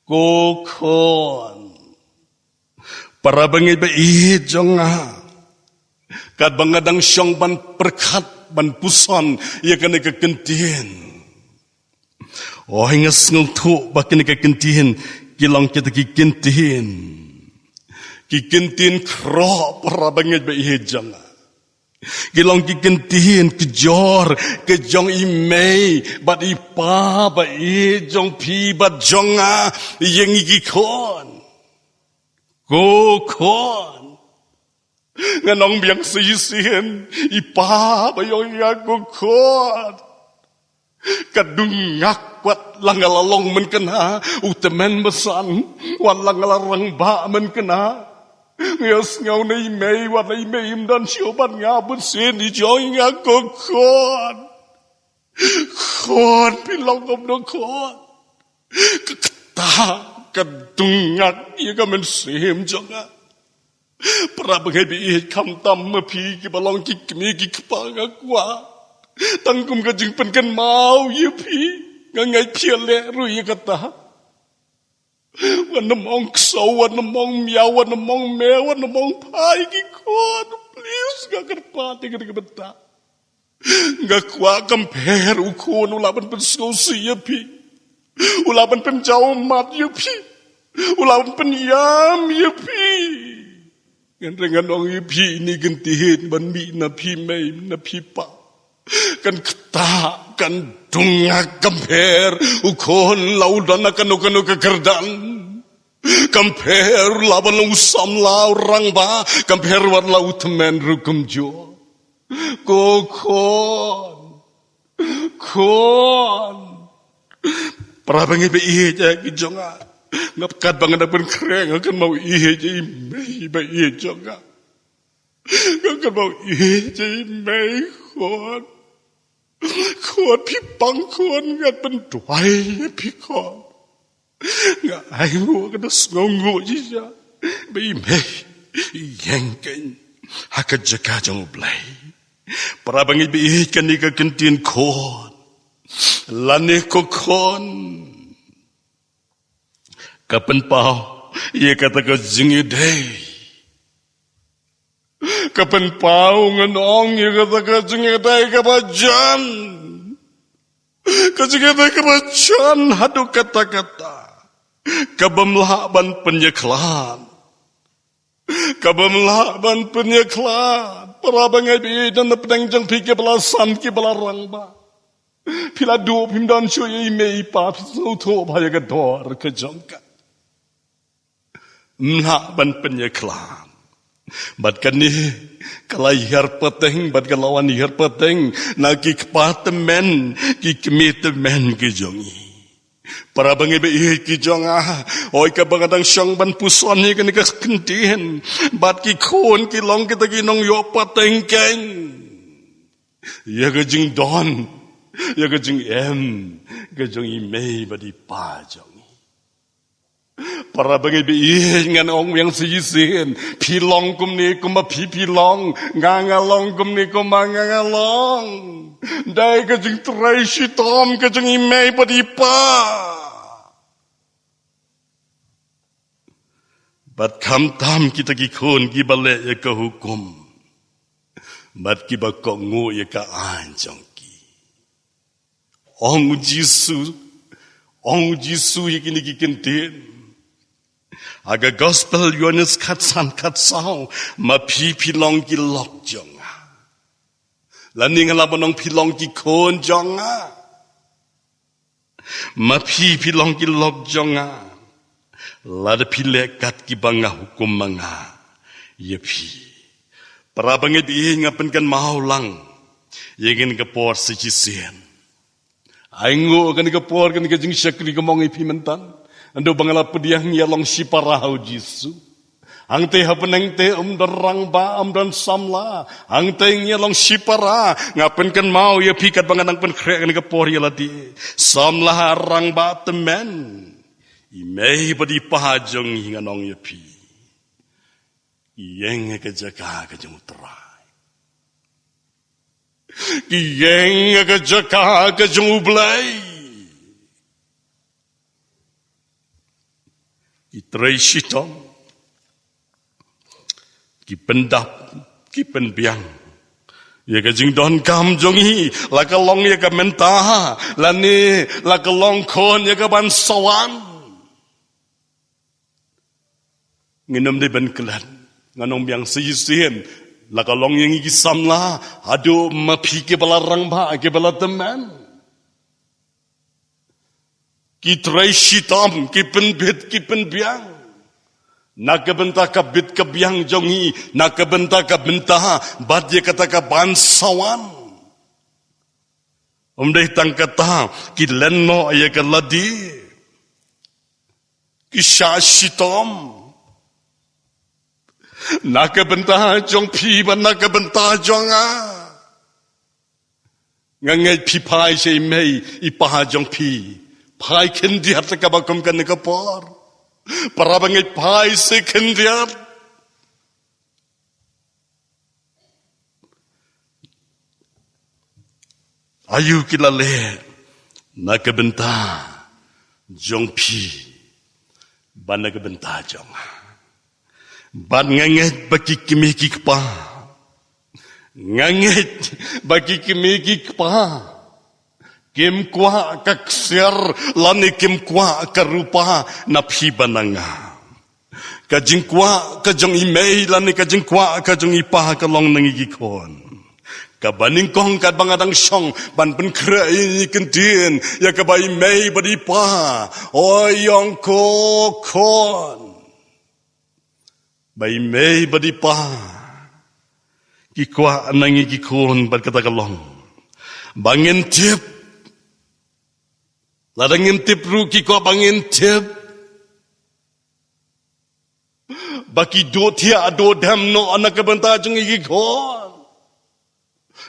kokon para bangin ba jong kat bangadang syong ban perkat ban puson ia kena kekentian oh hingas ngultu bakin kekentian kilang kita kekentian kro para bangit ba ihejang kilang kekentian kejor kejong imei bat ipa ba ihejong pi bat jonga yang ikikon kokon nganong biang sisihin ipa bayong aku kot kadungak wat langalalong men kena utemen besan wan langalarang ba men kena ngias ngau na imei wat na imei dan sioban ngabut sin ijong aku kot pilong kom kot kekta kadungak iya kamen sim jonga Para bengai kam tam mapi ki balong ki kemi ki kepang akwa. Tangkum ka jing pen kan mau Iaphi ngangai piale rui kata. Wan namong ksau, wan namong miau, wan namong me, wan namong pai ki kon. Please ga kerpati ka beta. Ga kwa compare ukon ulaban pen skosi Iaphi. Ulaban pen jauh mat Iaphi. Ulaban pen yam Iaphi. Kan dengan orang Iaphi ini gentihin ban mi na pi mai na pi pa kan kata kan dungak kamper ukon laudan akan kekerdan kamper laban usam lau rang ba kamper war lau temen rukum jo kon para bangi be iya ki jonga ngapkat bangan akan kering akan mau ihe jadi mei ba ihe jonga akan mau ihe jadi mei kon pipang kon ngat penduai pikon ngat ayo kena ngongo jija bei mei yengken hakat jaka jong Blei para bangi be ihe kan ni ka kentin kon lane ko kon kapan pau, ia kata ke jingi day. Kapan pau ngenong, ia kata ke jingi day kebajan. Ke jingi day kebajan, hadu kata-kata. Kabamlaban penyeklan. Kabamlaban penyeklan. Para bangai bi dan pedang jang pikir belasan ki belarang ba. Pila do pimdan shoye mei pa pisu to bhaya ke dor ke jongka. Nak ban penyeklan. Bat kan ni kalau ihar peteng, bat kalau wan ihar peteng, nak ki kepatemen, ki kemitemen ki jongi. Para bangi be ki jonga, oi ka bangadang syang ban puson ni kan ka kentin, bat ki kon ki long kita ki nong yo peteng keng. Ya ka jing don, ya ka jing em, ka jongi mei badi pa jong. Para bangi be ngan ong yang sisin pilong kum ni kum pilong ngangalong kum ni kum ngangalong dai ka jing trai shitom ka jing imei padipa bat kam tam kita ki khon ki bale ya ka hukum bat ki ba ko ngo ya ka anjong ki ong jisu yakini ki kentin aga gospel Yohanes katsan katsau ma pilong ki lok jonga laning labanong pilong ki kon jonga ma pilong ki lok jonga lada pilekat ki banga hukum manga Iaphi para banget ngapen kan maulang yengin ke por sicisen aingo kan ke por kan ke jing syakri ke mong Iaphi mentan ando bangala pdiang yalong siparau jisu ang te hapeneng te darang ba dan samla ang te yalong sipara ngapen kan mau ya pikat banganang pen krek ni kapor yalati samla rang ba temen imei badi pahajong hinga nong Iaphi iyeng ke jaka ke jemutrai iyeng ke jaka ke jemu Blei Itrai shitom, ki pendap, ki penbiang. Ya ka jing don kam jongi, la ka long ya ka menta, la ni la ka long kon ya ka ban sawan. Nginom de ben kelan, nganong biang siyisen, la ka long yang iki samla, adu mapi ke balarang ba ke balateman. Ki trai shitam, ki penbit, ki penbiang. Nak benta ka bit ka biang jongi, nak benta ka benta, bat dia kata ka bansawan. Umdai tang kata, ki lenno aya ka ladi. Ki sha shitam. Nak benta jong pi, nak benta jonga. Ngangai pi pai sei mei, ipaha jong pi. Pai kendiat ka bakom kan ka por. Para bangai pai se kendiat. Ayu kilale nakabenta jong pi ban nakabenta jong ban nganget baki kimikik pa nganget baki kimikik pa kim kwa kaksir lani kim kwa karupa na pi bananga kajing kwa kajong imei lani kajing kwa kajong ipa kalong nangigikon kabaning kong kat bangadang syong ban pen kre ini kentin ya kabai mei badipa oyong ko kon bai mei badipa kikwa nangi kikon ban kata kalong bangin tip ladangin tip ru kikwa bangin tip baki do tia do dam no anak kebenta jeng ikikon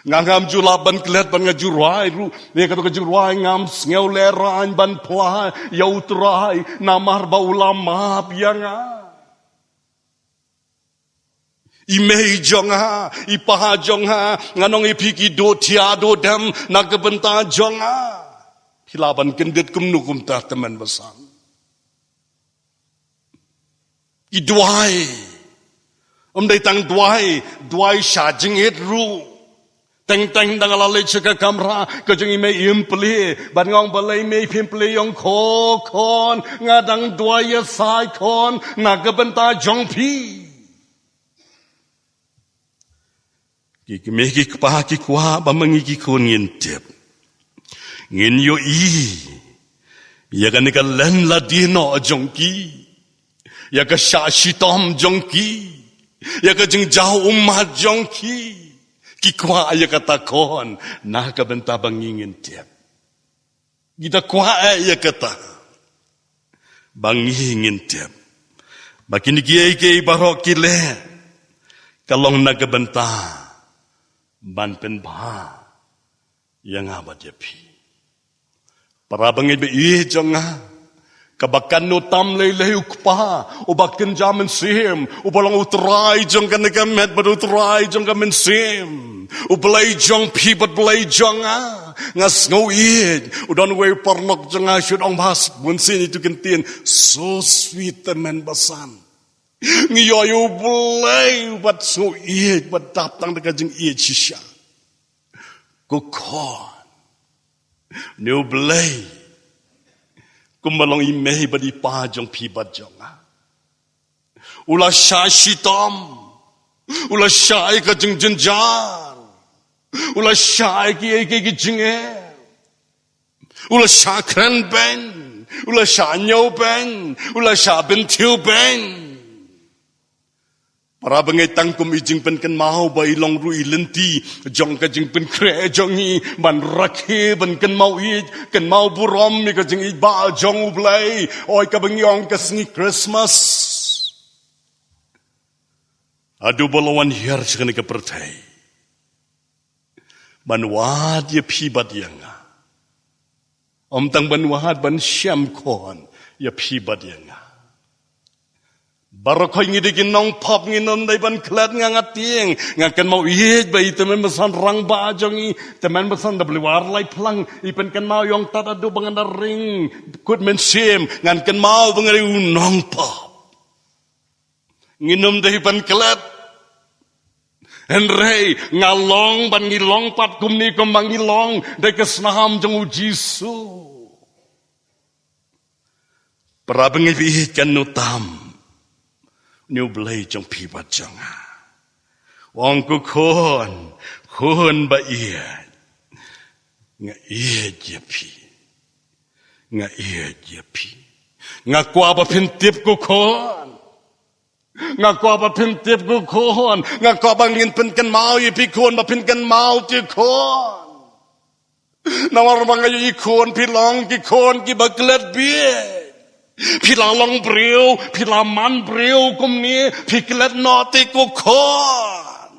ngam julaban kelet ban ngajurai ru ne kata ngajurai ngam sngeu leran ban pla yautrai namar ba ulama pianga imei jonga ipaha jonga nganong ipiki do tia do dam nakabenta jonga hilaban kendit kumnukum ta teman besar idwai dai tang dwai sha jingit ru teng dangalale chaka kamra kajeng ime impli ban ngong balai me pimpli yong kon ngadang dwaya sai kon nagabenta jongpi kikime kikpa kikwa bamangi kon ngintip ngin yo ya kanika len ladino jongki ya ka shitom jongki ya ka jeng jauh umat jongki kikwa aya kata kon nah kabenta bangingin tiap kita kwa aya kata bangingin tiap bakin kiai kiai barok kile kalong na kabenta ban pen ba yang abad yapi para bangin be jonga kabakan no tam lele ukpa ubakin jamin sim ubalang utrai jong kan kamet bad utrai jong kamen sim ublei jong pi bad blei jong ngas ngau udon we parnok jong should ong bas bunsin itu kentin so sweet teman basan ngiyo blei bad so bad datang dekat jeng shisha kokon new blei kumalong imei badi pa jong pi bad jong ula sha shitom ula sha ka jeng jenjar ula sha ki jenge ula sha kren ben ula sha nyau ben ula sha ben tiu ben para bangai tangkum ijing pen kan mau bai long ru ilenti jong ka jing pen kre jong hi ban rakhe ban kan mau kan mau burom mi ka jing ba jong blei oi ka bangyong ka sngi Christmas adu bolawan hier chane ka pertai ban wad ye pi bad yanga om tang ban wad ban syam kon ye pi bad yanga barokoy ngidigin nong pop nginom day ban klat nga ngating ngakan mau bai temen besan rang ba jongi temen besan da bliwar lai plang ipen kan mau yong tat adu bangan ring kut men sim ngan kan mau bangari nong pop nginom day ban klat Henry ngalong ban ngilong pat kumni kumbang ngilong day kesnaham jong ujisu para bengi kan nutam New Blei jong pi bat jong wong ku kon ba iya nga iya jepi nga kwa ba pintip ku kon nga kwa ba pintip ku kon nga kwa ba ngin pen kan mau yi pi kon ba pin kan mau ti kon nawar ba nga yi kon pi long ki kon ki ba klet bi Pila long breu, pila man breu kum ni, piklet noti ko kon.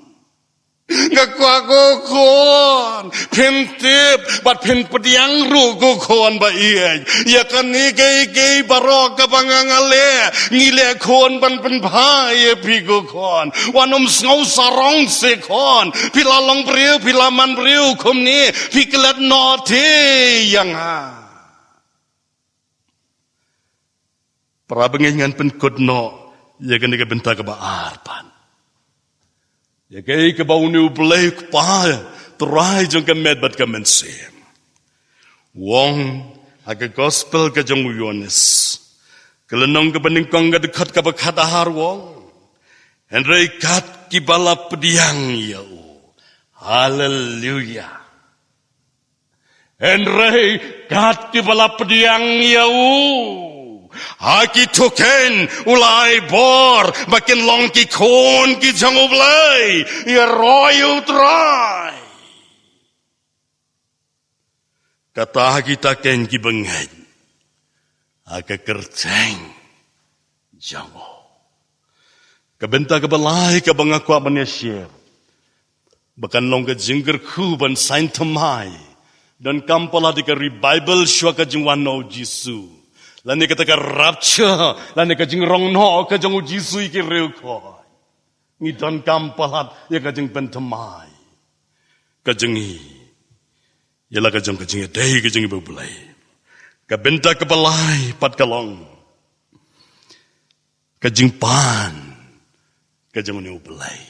Ngakwa ko kon pentip bat pen pdiang ru ko kon ba iay ya kan ni gay barok ka bangangale ngile kon ban pen bhai pi ko kon wanom ngau sarong se kon pilalong priu pilaman priu khom ni piklat no the yang ha prabengan pen kodno ya kan ni benta ka ba arpan ya kay ka bau ni Blei pa try jong ka med bat ka mensem wong aga gospel ka jong Yones kelenong ka bening kong ka dekat ka bakat ahar wong and rei kat ki bala pdiang yo hallelujah and rei kat ki bala pdiang yo Haki tuken ulai bor bakin long ki kon ki jong Blei ya royu try kata kita ken ki bengai aga kerceng jango kabenta ka balai ka bangakwa manusia bakan long ka Kyrkhu ban Nongthymmai dan kampala di ka revival shwa ka jingwan no Jisu lani kata ka rapture lani ka jing rong no ka jong Jisu ki reu ko ngi don kampalat ya ka jing pentamai ka jingi ya la ka jong dei ka jing Blei ka benta ka balai pat kalong ka jing pan ka jong ni Blei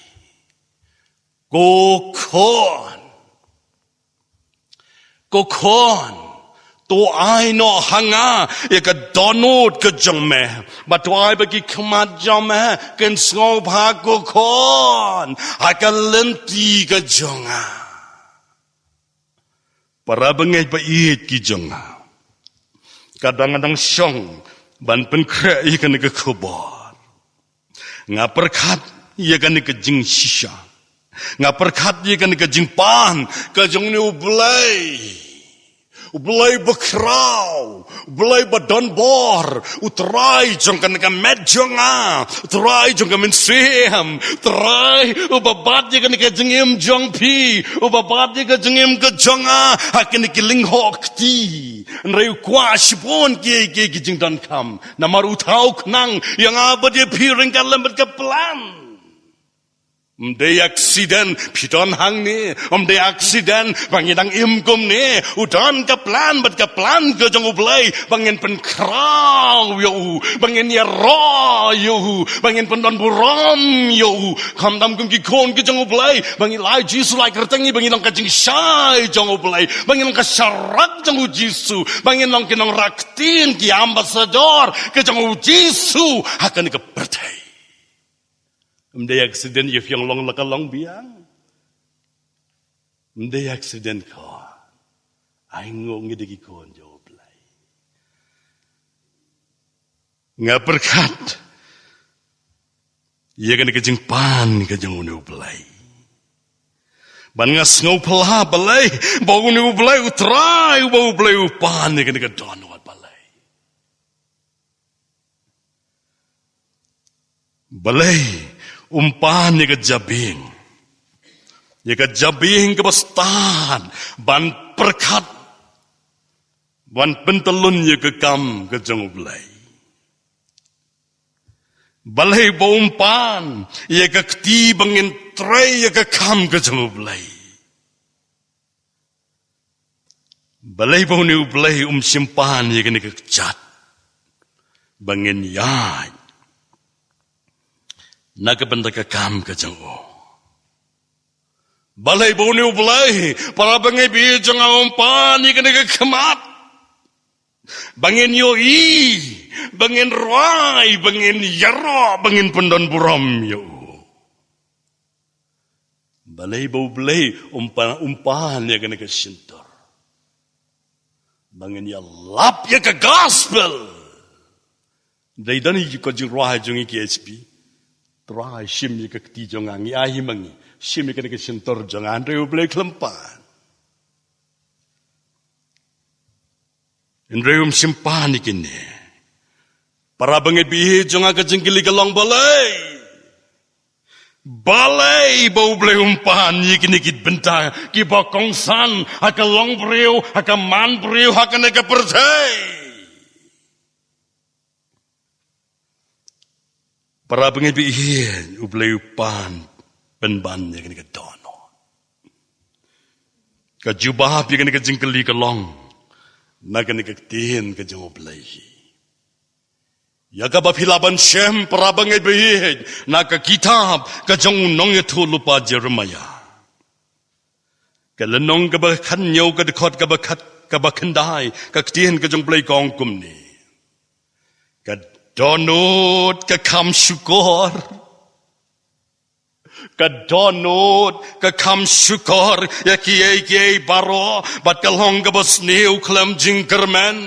ko kon to ai no hanga ya ka donut ka jong me but to ai bagi khamat jong me ken sngewbha ko kon aka lenti ka jonga para bengai pa it ki jonga kadang-kadang syong ban pen kre ya kan ka khobor nga perkhat ya kan ka jing shisha nga perkhat ya kan ka jing pan ka jong ni Blei bakrau, Blei badan bor, utrai jong kan med jonga, utrai jong kan mensem, utrai ubabat je kan jengem jong pi, ubabat je kan jengem ke jonga, akan kiling hok ti, nreu kwa shipon ke jing dan kam, namar utau knang yang abad je piring kan lembat ke plan. Mde aksiden pidon hang ni, mde aksiden bangin ang imkum ni, udan ka plan ke jong Blei, bangin pen kraw yo, bangin ya ro yo, bangin pen don buram yo, kamdam kum ki kon ke jong Blei, bangin lai Jisu lai kertengi, bangin ang kajing syai jong Blei, bangin ang kasyarak jong Jisu, bangin ang kinong raktin ki ambasador ke jong Jisu, akan ke pertai. Mde accident if yang long laka long biang. Mde accident ko. Ay ngong ngidigi ko jo Blei. Nga perkat. Ia kan kajing pan kajing unu Blei. Ban nga sngewbha Blei. Bau unu Blei utrai bau Blei upan ia kan kadon wat Blei. Blei umpan ni ka jabing ke bastan ban perkat ban pentelun ye ke kam ke jong Blei ba umpan ye ke kti bangin tray ye ke kam ke jong Blei ba ni Blei simpan ye ke ni ke chat bangin yai nakabenda ka kam ka jang o. Blei boni Blei para bangai bi jang umpan ni ka kamat. Bangin yo bangin rai, bangin yaro, bangin pendon buram yo. Blei umpan ya ka sintor. Bangin ya lap ya ka gospel. Dai dani ko jing rai jang ki HP. Try shim ka kti jongang Iaphi mangi shim ka sintor jongan reu Blei klempan en reu simpan ikine para bangai bi jonga ka jingkili ka long Blei Balai bau Blei umpan ni kini kit bentang ki ba kongsan haka long breu haka man breu haka neka pertai. Para pengebi ian Blei umpan penban ni kini kedono. Ka jubah pi kini kejengkeli ke long na kini ketien ke jong Blei. Ya ka ba philaban shem para pengebi ian na ka kitab ka jong nong itu lupa Jeremiah. Ka lenong ka ba Hynniewta ka dekot ka ba kat ka ba kendai ka ketien ke jong Blei kong kum ni. Ka donut ka kam syukur. Kadonot ka kam syukur ya kiai baro bat kalhong ka bas neu klam jingkerman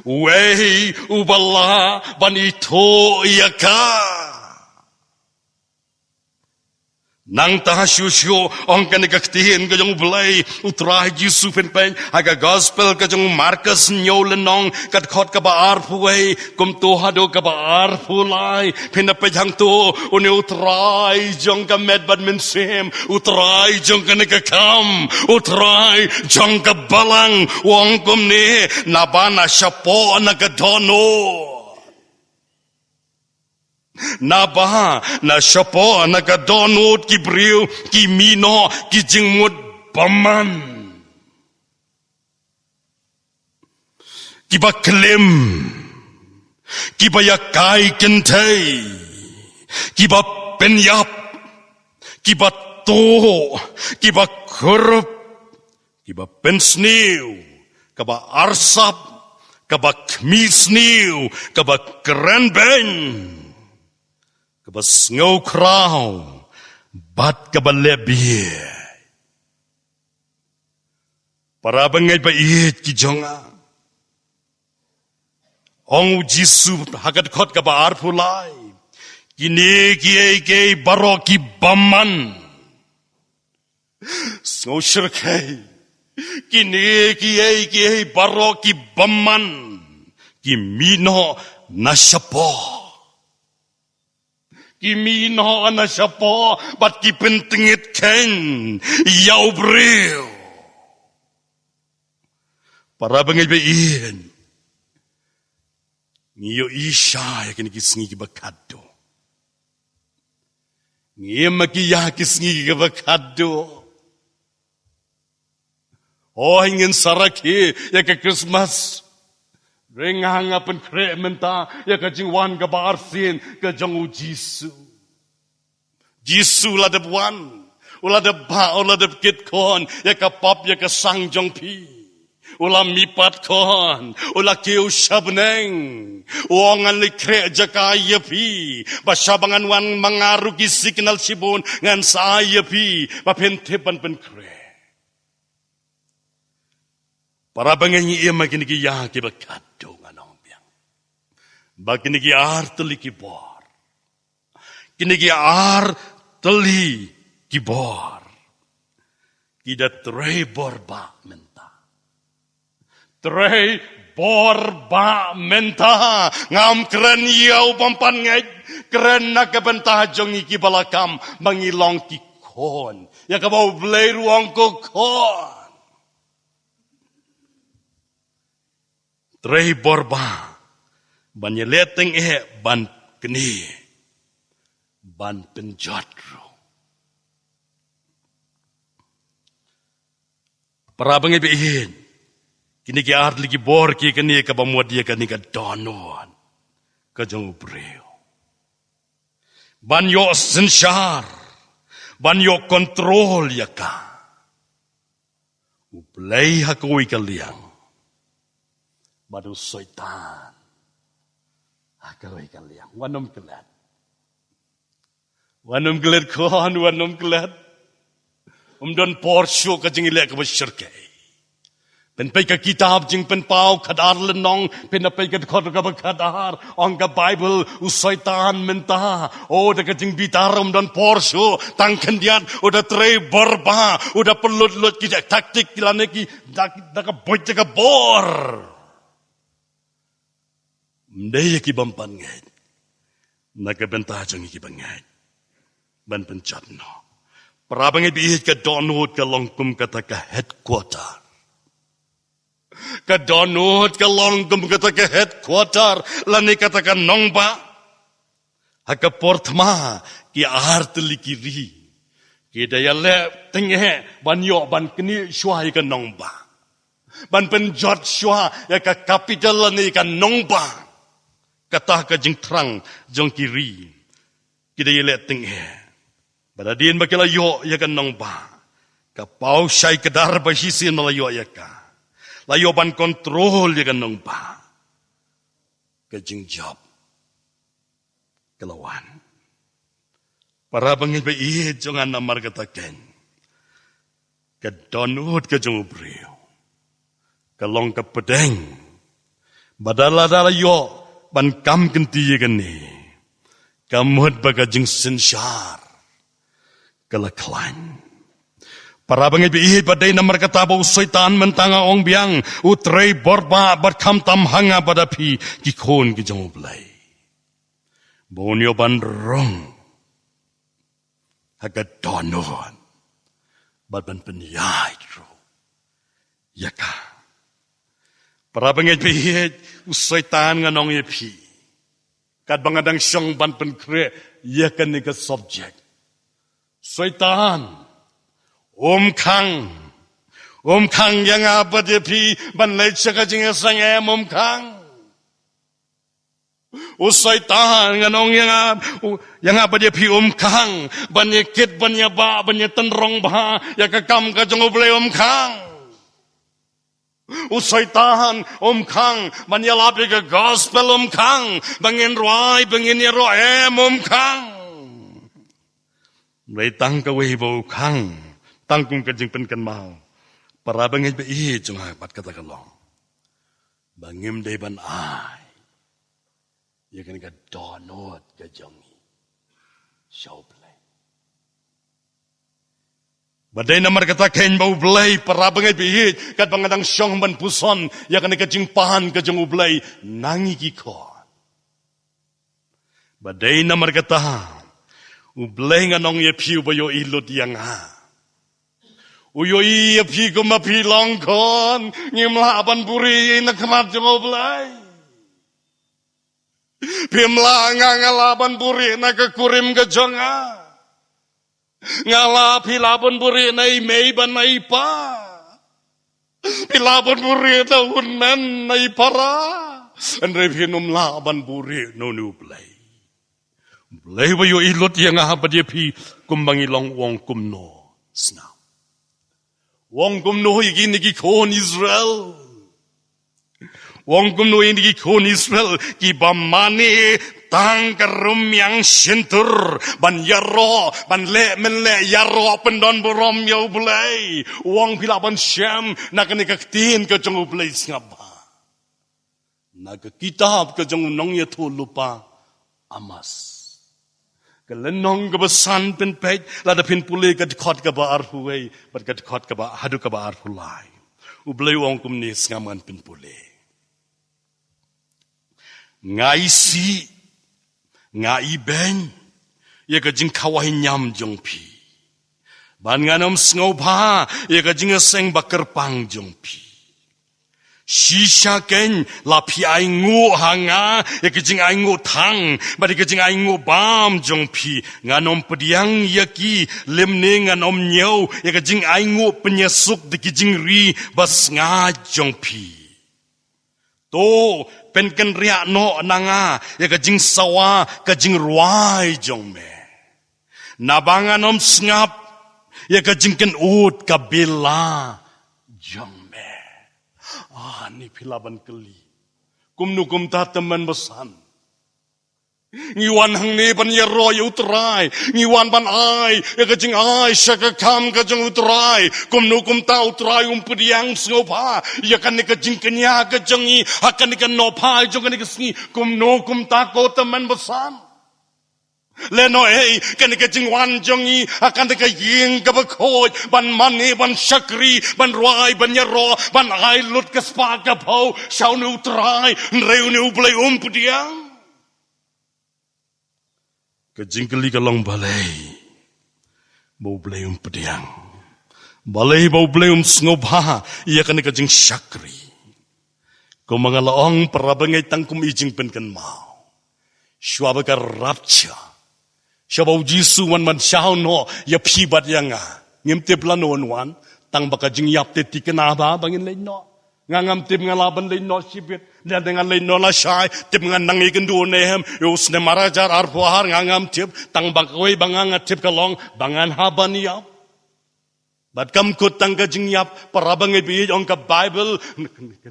wei ubala banito yaka nang tahasyo ong kanigaktihin ka jong Blei utray Jisu penpen aga gospel ka jong Marcus nyolenong katkot ka ba arpuway kumtuhado ka ba arpulay pinapajang to uni utray jong ka medbad mensem utray jong kanigakam utray jong ka balang wong kumni nabana Shipor nagadono Naba na Shipor nagadonot ki briu ki mino ki jingmut paman ki ba klem ki ba yakai kentei ki ba penyap ki ba to ki ba kurup ki ba pensniu ka ba arsap ka ba kmisniu ka ba kerenben Kabas ngaw kraw, bat kabalebi. Para bangay ba iit ki jonga. Ong Jisu hagad kot kaba arpulay. Kini kiay baro ki baman. Ngaw syirkay. Kini kiay baro ki baman. Kimino na Shipor. Kimino na Shipor bat ki pentingit kane yaw breu. Para bangay bayin. Ngiyo isya yakin kisngi bakado. Ngiyo makiya kisngi bakado. Oh ingin saraki yaka Christmas. Rengah ngapen krek menta ya ka jingwan ka barsin ka jong Jisu. Jisu ladap wan, uladap ba, uladap kit kon, ya ka pop ya ka sang jong pi. Ulam mipat kon, ula kiu shabneng, uangan li krek jaka Iaphi, basyabangan wan mangarugi signal sibun ngan sa Iaphi, bapentipan pen krek. Para banganyi iya makiniki ya ki bakado nganong biang. Bakiniki ar teli ki bor. Kiniki ar teli ki bor. Kida trei bor ba menta. Trei bor ba menta. Ngam keren yaw pampan ngay. Keren na kabentah jong iki balakam. Mangilong ki kon. Ya kabau Blei ruang ko kon. Trei borba, ban yeleteng ban keni, ban penjatro. Para bangai behin, kini ki art lagi bor ki keni ka bamuat dia keni ka donon, ka jong breu. Ban yo sensyar, ban yo kontrol ya ka. Blei hakui kaliang. Baru syaitan. Akawai kalian. Wanom kelat. Wanom kelat kon. Wanom kelat. Don porsyo ka jing ilek ka basyirkay. Pen pay ka kitab jing pen pao kadar lenong. Pen na pay ka dekot ka kadar. Ang ka Bible usaitan menta. O da ka jing bitaram don porsyo. Tangkan diat. O da trei borba. O da pelut-lut ki taktik kilane ki. Da ka boy ka bor. Mdaya ki bampan ngayon. Nagabenta jong ikibangai. Ban pencat no. Parabangai bihit ka donut ka longkum kata ka headquarter. Ka donut ka longkum kata ka headquarter. Lani kata ka nongba. Haka portma ki artli kiri. Ki daya le tenghe ban yo ban kini syuai ka nongba. Ban penjot syuai ya ka capital lani ka nongba. Kata ka jing terang jong kiri. Ki daya le tenghe. Badadin bakilayo ya kan nongba. Kapau syai kedar basisin malayo ya ka. Layo ban kontrol ya kan nongba. Kajing job. Kelawan. Para bangin ba iya jangan namar katakan. Kadonut kajong ubriyo. Kalong kapedeng. Badala yo ban kam kenti ya kan ni. Kamut bagajing sensyar. Kelaklan. Para bangit bihit badai namar kata bau syaitan mentanga ong biang utrai borba berkam tam hanga badapi kikon kijong Blei. Bonyo ban rong. Haga donon. Ban penyai ro. Yaka. Para bangit bihit syaitan nganong Iaphi. Kad bangadang syong ban penkre yakan ni ke subject. Syaitan, Kang yang apa dia pi ban lei cakap jingga sang Kang. Syaitan nganong yang apa dia pi Kang ban yakit ban yaba ban yatenrong bah ya kakam kajong Blei Kang. Syaitan Kang ban yalapi ke gospel Kang bangin ruai bangin yaro Kang. Blei tang ka wei bau Kang, tang kung kajing penkan mau. Para bangin ba iya jong bat kata kalong. Bangim day ban ay. Ya kan ka donot ka jongi. Syau Blei. Badai namar kata kain bau Blei, para bangin ba iya kat bangadang syong ban puson, ya kan ka jing pahan ka jong Blei, nangi kikon. Badai namar kata Blei nganong Iaphi ubayo ilot yang ha. Uyo Iaphi kumapi longkon. Ngimla apan puri nakmat jong Blei. Pimla ngalaban puri nakakurim ke jonga. Ngala pilaban puri na imei ban na ipa. Pilaban puri na unan na ipara. Andre pinum laban puri no nu Blei. Blei bayo ilot yang apa dia pi kumbangilong wong kumno sna. Wong kumno igini kon Israel. Wong kumno ini kon Israel ki bamani tang kerum yang sentur ban yaro ban le men le yaro pendon borom yo Blei. Wong pila ban syam nak ni kaktin ke jong Blei sngewbha. Nak kitab ke jong nong ye thu lupa amas. Kelenong kebesan pen pej, lada pin pulih kedekot ke ba arhuai, kedekot ke ba hadu ke ba arhulai. Blei wong kumni ngaman pin pulih. Ngai si, ngai ben, ya kajing kawai nyam jong pi. Ban nganom sngewbha, ya kajing seng bakar pang jong pi. Shisha ken la pi ai ngu hanga ya kejing ai ngu thang ba kejing ai ngu bam jong pi nganom pdiang yaki lemne nganom nyau ya kejing ai ngu penyesuk de kejing ri bas nga jong pi to pen ken ria no nanga ya kejing sawa kejing ruai jong me nabanganom sngap ya kejing ken ut kabila jong ni pilaban keli. Kumnukum ta teman besan. Ngiwan hang ni ban yero utrai. Ngiwan ban ai. Ya kajing ai. Syaka kam kajing utrai. Kumnukum ta utrai pdiang sngewbha. Ya kan ni kajing kenya kajangi. Akan ni kan nopai. Jong kan ni kesengi. Kumnukum ta ko teman besan. Leno kan ni kajing wan jongi. Akan ni kajing kabakoj. Ban mani, ban syakri, ban ruai, ban yero, ban ai lut kespa kapau. Syau ni utrai. Nreu ni Blei pdiang. Kejingkeli kalong balai. Bau Blei pdiang. Balai bau Blei sngewbha ia kena kejing syakri. Kau mangalaong parabangai tangkum ijing penkan mau. Shua bakar rapcha. Shua bau jisu wan man syao no Iaphi bat yang ngimtip lanon wan tang baka jing yap te tikenaba bangin lain no. Ngangam tip ngalaban lain no sibit. Dan dengan lain no la syai tip nganang ikan duonehem. Yus ne marajar arpuahar ngangam tip tang bakawai bangang tip kalong bangan haban yap. Bat kam kut tang ka jing yap parabangai bi ong ka Bible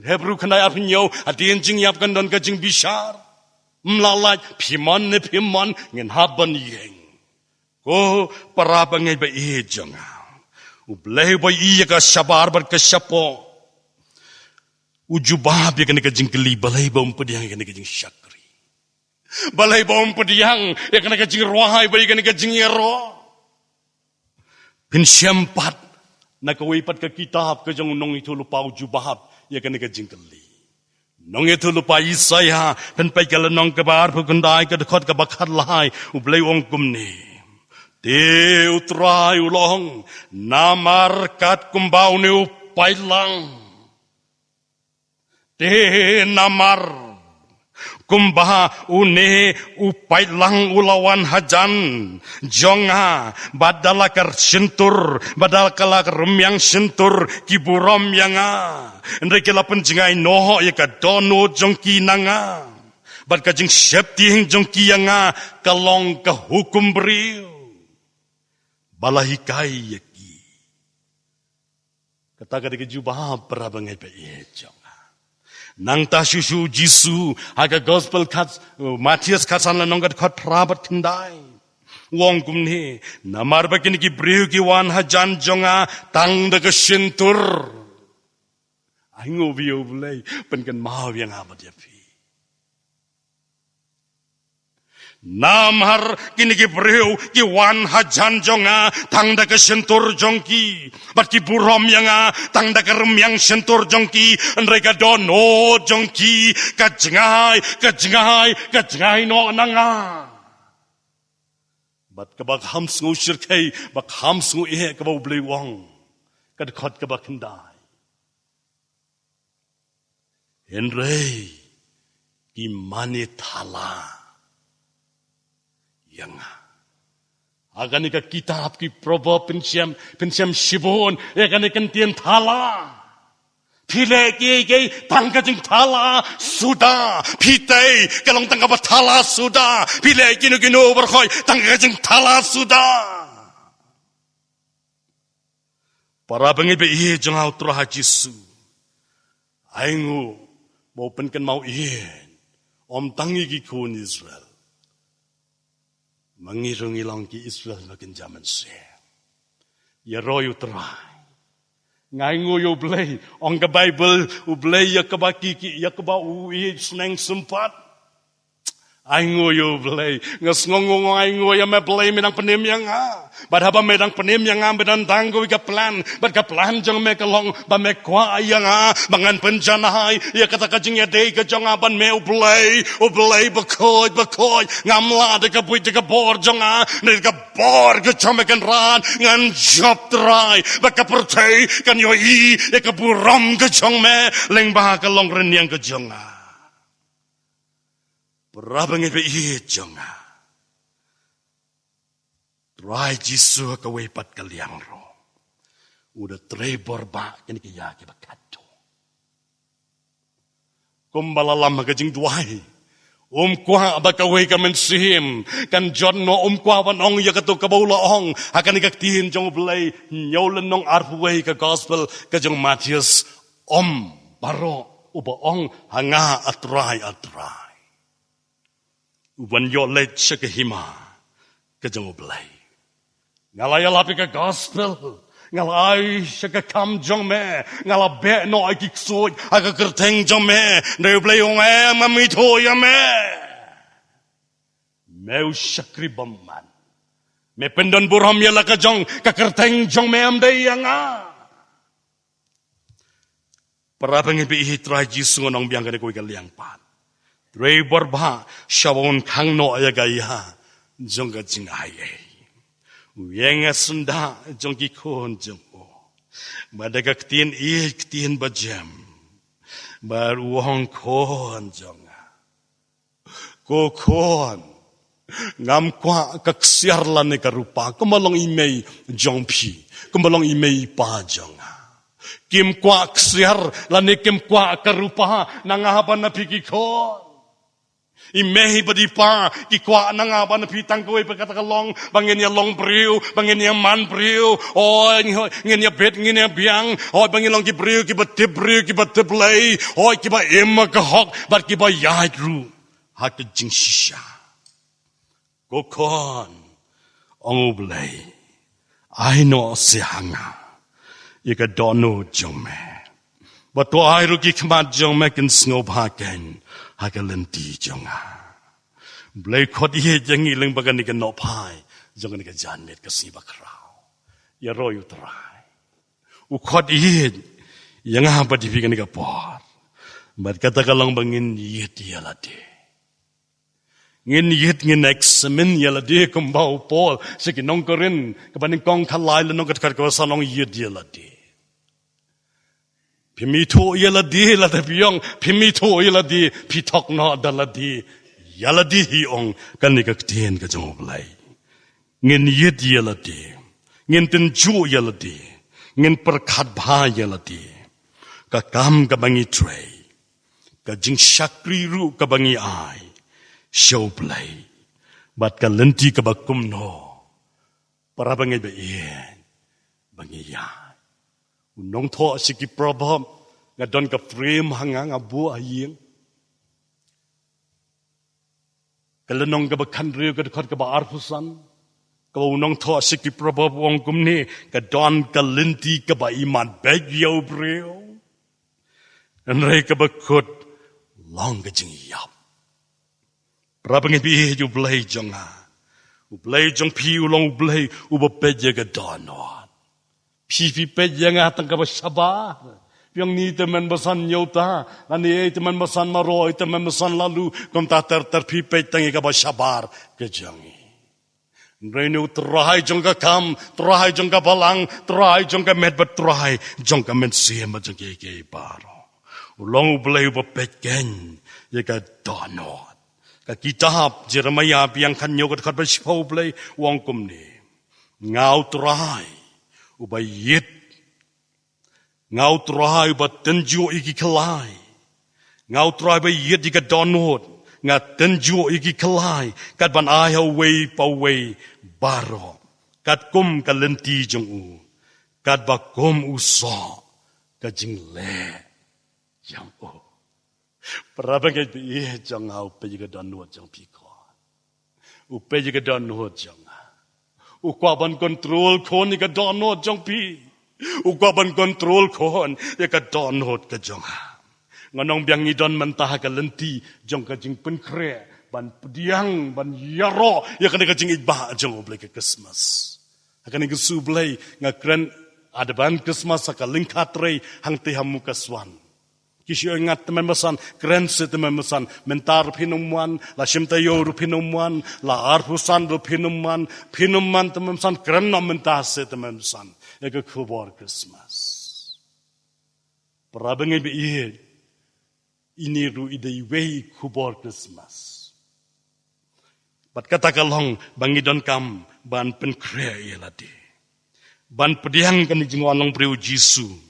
Hebrew kanai apinyo adien jing yap kan don ka jing bishar. Mlalaj pimon ne pimon ngin haban yeng. Ko parabangai bi jonga. Blei ba iya ka syabar bar ka syapo. Ujubah dia kena kejingkeli balai bau pdiang kena kejing syakri. Balai bau pdiang ya kena kejing rohai bai kena kejing ro. Pin syampat nak wipat ke kitab ke jong nong itu lupa ujubah ya kena kejingkeli. Nong itu lupa Isaya pen pai kala nong ke bar pukundai ke dekat ke bakar lai ublei wong kumni. Te utrai ulong namar kat kumbau ne upailang. Te namar kumbaha une upai lang ulawan hajan jonga badalakar sentur badalakar remyang sentur kiburom yanga ndrekela penjengai noho ya ka dono jongki nanga bad kajing septi jongki yanga kalong ka hukum beriu balahikai yaki kata ka dikejubah parabangai pe jong nang ta susu jisu aga gospel kat Matius katsan la nongkat khat prabat kindai wong kumni namar bakin ki briu ki wan hajan jonga tang de kesentur aingo bio Blei penkan mau yang abat Iaphi namar kini ki briu ki wan hajan jonga tang de kesentur jongki bat ki burom yang tang de kerem yang sentur jongki mereka dono jongki kajengai no nanga bat kabak ham sngu shirkai bak ham sngu kabau Blei wong kad khot kabak kendai henrei ki mani thala yang akan ika kitab ki proverb pensiam shibon akan ikan tian thala pile ki tangka jing thala sudah pitei kalong tangka ba thala sudah pile kinu berkhoi tangka jing thala sudah para pengibe iye jengau turah jisu aingu mau penken mau iye om tangi ki kun Israel mengirungi langki Israel makin zaman se. Ya royu terai. Ngai ngoyo Blei, ong ke Bible, Blei ya ke baki ki ya ke ba ui seneng sempat. Ai ngoyo Blei, ngas ngongong ai ngoyo me Blei medang penim yang bad haba medang penim yang bedan tanggo ka plan, bad ka plan jang me kalong ba me kwa yang bangan penjanahai ya kata kajing ya dei ka jang ban me Blei bakoi ngamla de ka bui de ka bor jang ne ka bor ka chame kan ran ngan job trai ba ka pertai kan yo I ya ka buram ka jang me leng ba ka long ren yang ka jang Perabangai pe iye jonga. Trai jisu ka wepat kaliang ro. Udah trebor ba kini kaya ki bakato. Kumbalalam magajing duai. Kwa ba ka we ka mensihim kan jon no kwa wan ong ya kato ka baulaong akan ikaktihin jong Blei nyolen nong arpuwe ka gospel ka jong Matius baro ubaong hanga atrai Uban yo let syaka hima kejang Blei. Ngalai lapi ka gospel, ngalai syaka kam jong me, ngalai be no ai kiksoi, aga kerteng jong me, ne Blei ong mamito ya me. Meu syakri baman. Me pendon buram ya laka jong, ka kerteng jong me am dei yang Para pengibi hitrai jisu ngonong biang kene koi kaliang pat. Rei borba syawon kang no ya gaya jong ka jing ai yang sunda jong ki khon jong o madaga ktien ktien ba jam bar uang khon jong ko khon ngam kwa kaksiar lan ne karupa kumalong imei jong pi kumalong imei pa jong kim kwa kaksiar lan ne kim kwa karupa nangahaban na piki khon imei badi pa ki kwa nangahaban na pitang kowe pagkatakalong bangin ya long priu bangin ya man priu o ngin ya bet ngin ya biang o bangin long ki priu ki bat Blei o ki ba emma ka hok bat ki ba yai ru hak jing shisha Kokon, ông Blei, ai nó sẽ hanga, ika dono jong me, but to ai ruki kmat jong me kin sngewbha kane, haka lenti jonga. Blei khot ye jangi leng bagan ika no pai, jong ika jan met kasi bakrao, ya royu trai. U khot ye, yang apa di pikan ika por, but kata kalong bangin ye dia lade. Ngin yit ngin eksamin yala de kumbau Paul siki Nongkren kapaning kong kalai le nongkat karkawasan long yit yala de pimito yala de la de piyong pimito yala de pitok no dala de yala de hi ong kanika ktien ka jong Blei ngin yit yala de ngin tin ju yala de ngin perkhat bha yala de ka kam ka bangi tray ka jing shakri ru ka bangi ai show Blei, but ka lenti ka bakum no, para bangi ba iyan, bangi yan. Unong to siki problem, nga don ka frame hanga nga bu aying. Kalanong ka ba kanriyo ka dekot ka ba arpusan, ka ba unong to siki problem wong kumni, ka don ka lenti ka ba iman bagyaw brio. Nanray ka ba kut, long ka jing yap. Rabang ibi ju Blei jong ha. U Blei jong pi ulong Blei u ba peje ga donot. Pi peje nga tang ka ba sabar. Piang ni teman basan Hynniewta, ani teman basan Maroi, teman basan lalu kom ta ter pi peje tang ka ba sabar ke jangi. Renu try jong ka kam, try jong ka balang, try jong ka med but try jong ka men siema jong ke baro. Ulong Blei u ba peje ye ka donot. Kitab Jeremiah biang kanyo kat ba Shipor Blei wong kum ni ngau trai ubayit ngau trai ba tenju iki kelai ngau trai ba yit ika donot nga tenju iki kelai kat ban ai away pa way baro kat kum kalenti jong u kat ba kum uso ka jing le yang o Parabang iye jong au pe jiga don nuot jong piko. U pe jiga don nuot jong. U kwa ban control kon jiga don nuot jong pi. U kwa ban control kon jiga don nuot ka jong. Nganong biang idon mentah ka lenti jong ka jing pen kre ban pdiang ban yaro ya ka jing ibah jong Blei ka Christmas. Akan ke su Blei ngakren ada ban Christmas ka lingkatre hang te hamu kaswan. Kisyo ingat teman besan, keren se teman besan, mentar pinumuan, la shimtayo ru pinumuan, la arpusan ru pinumuan teman besan, keren no mentar se teman besan. Eka kubor Christmas. Parabangai bi ini ru idai wei kubor Christmas. Bat kata kalong bangidon kam ban penkrea ielade. Ban pediang kan jingwan long priu Jisu.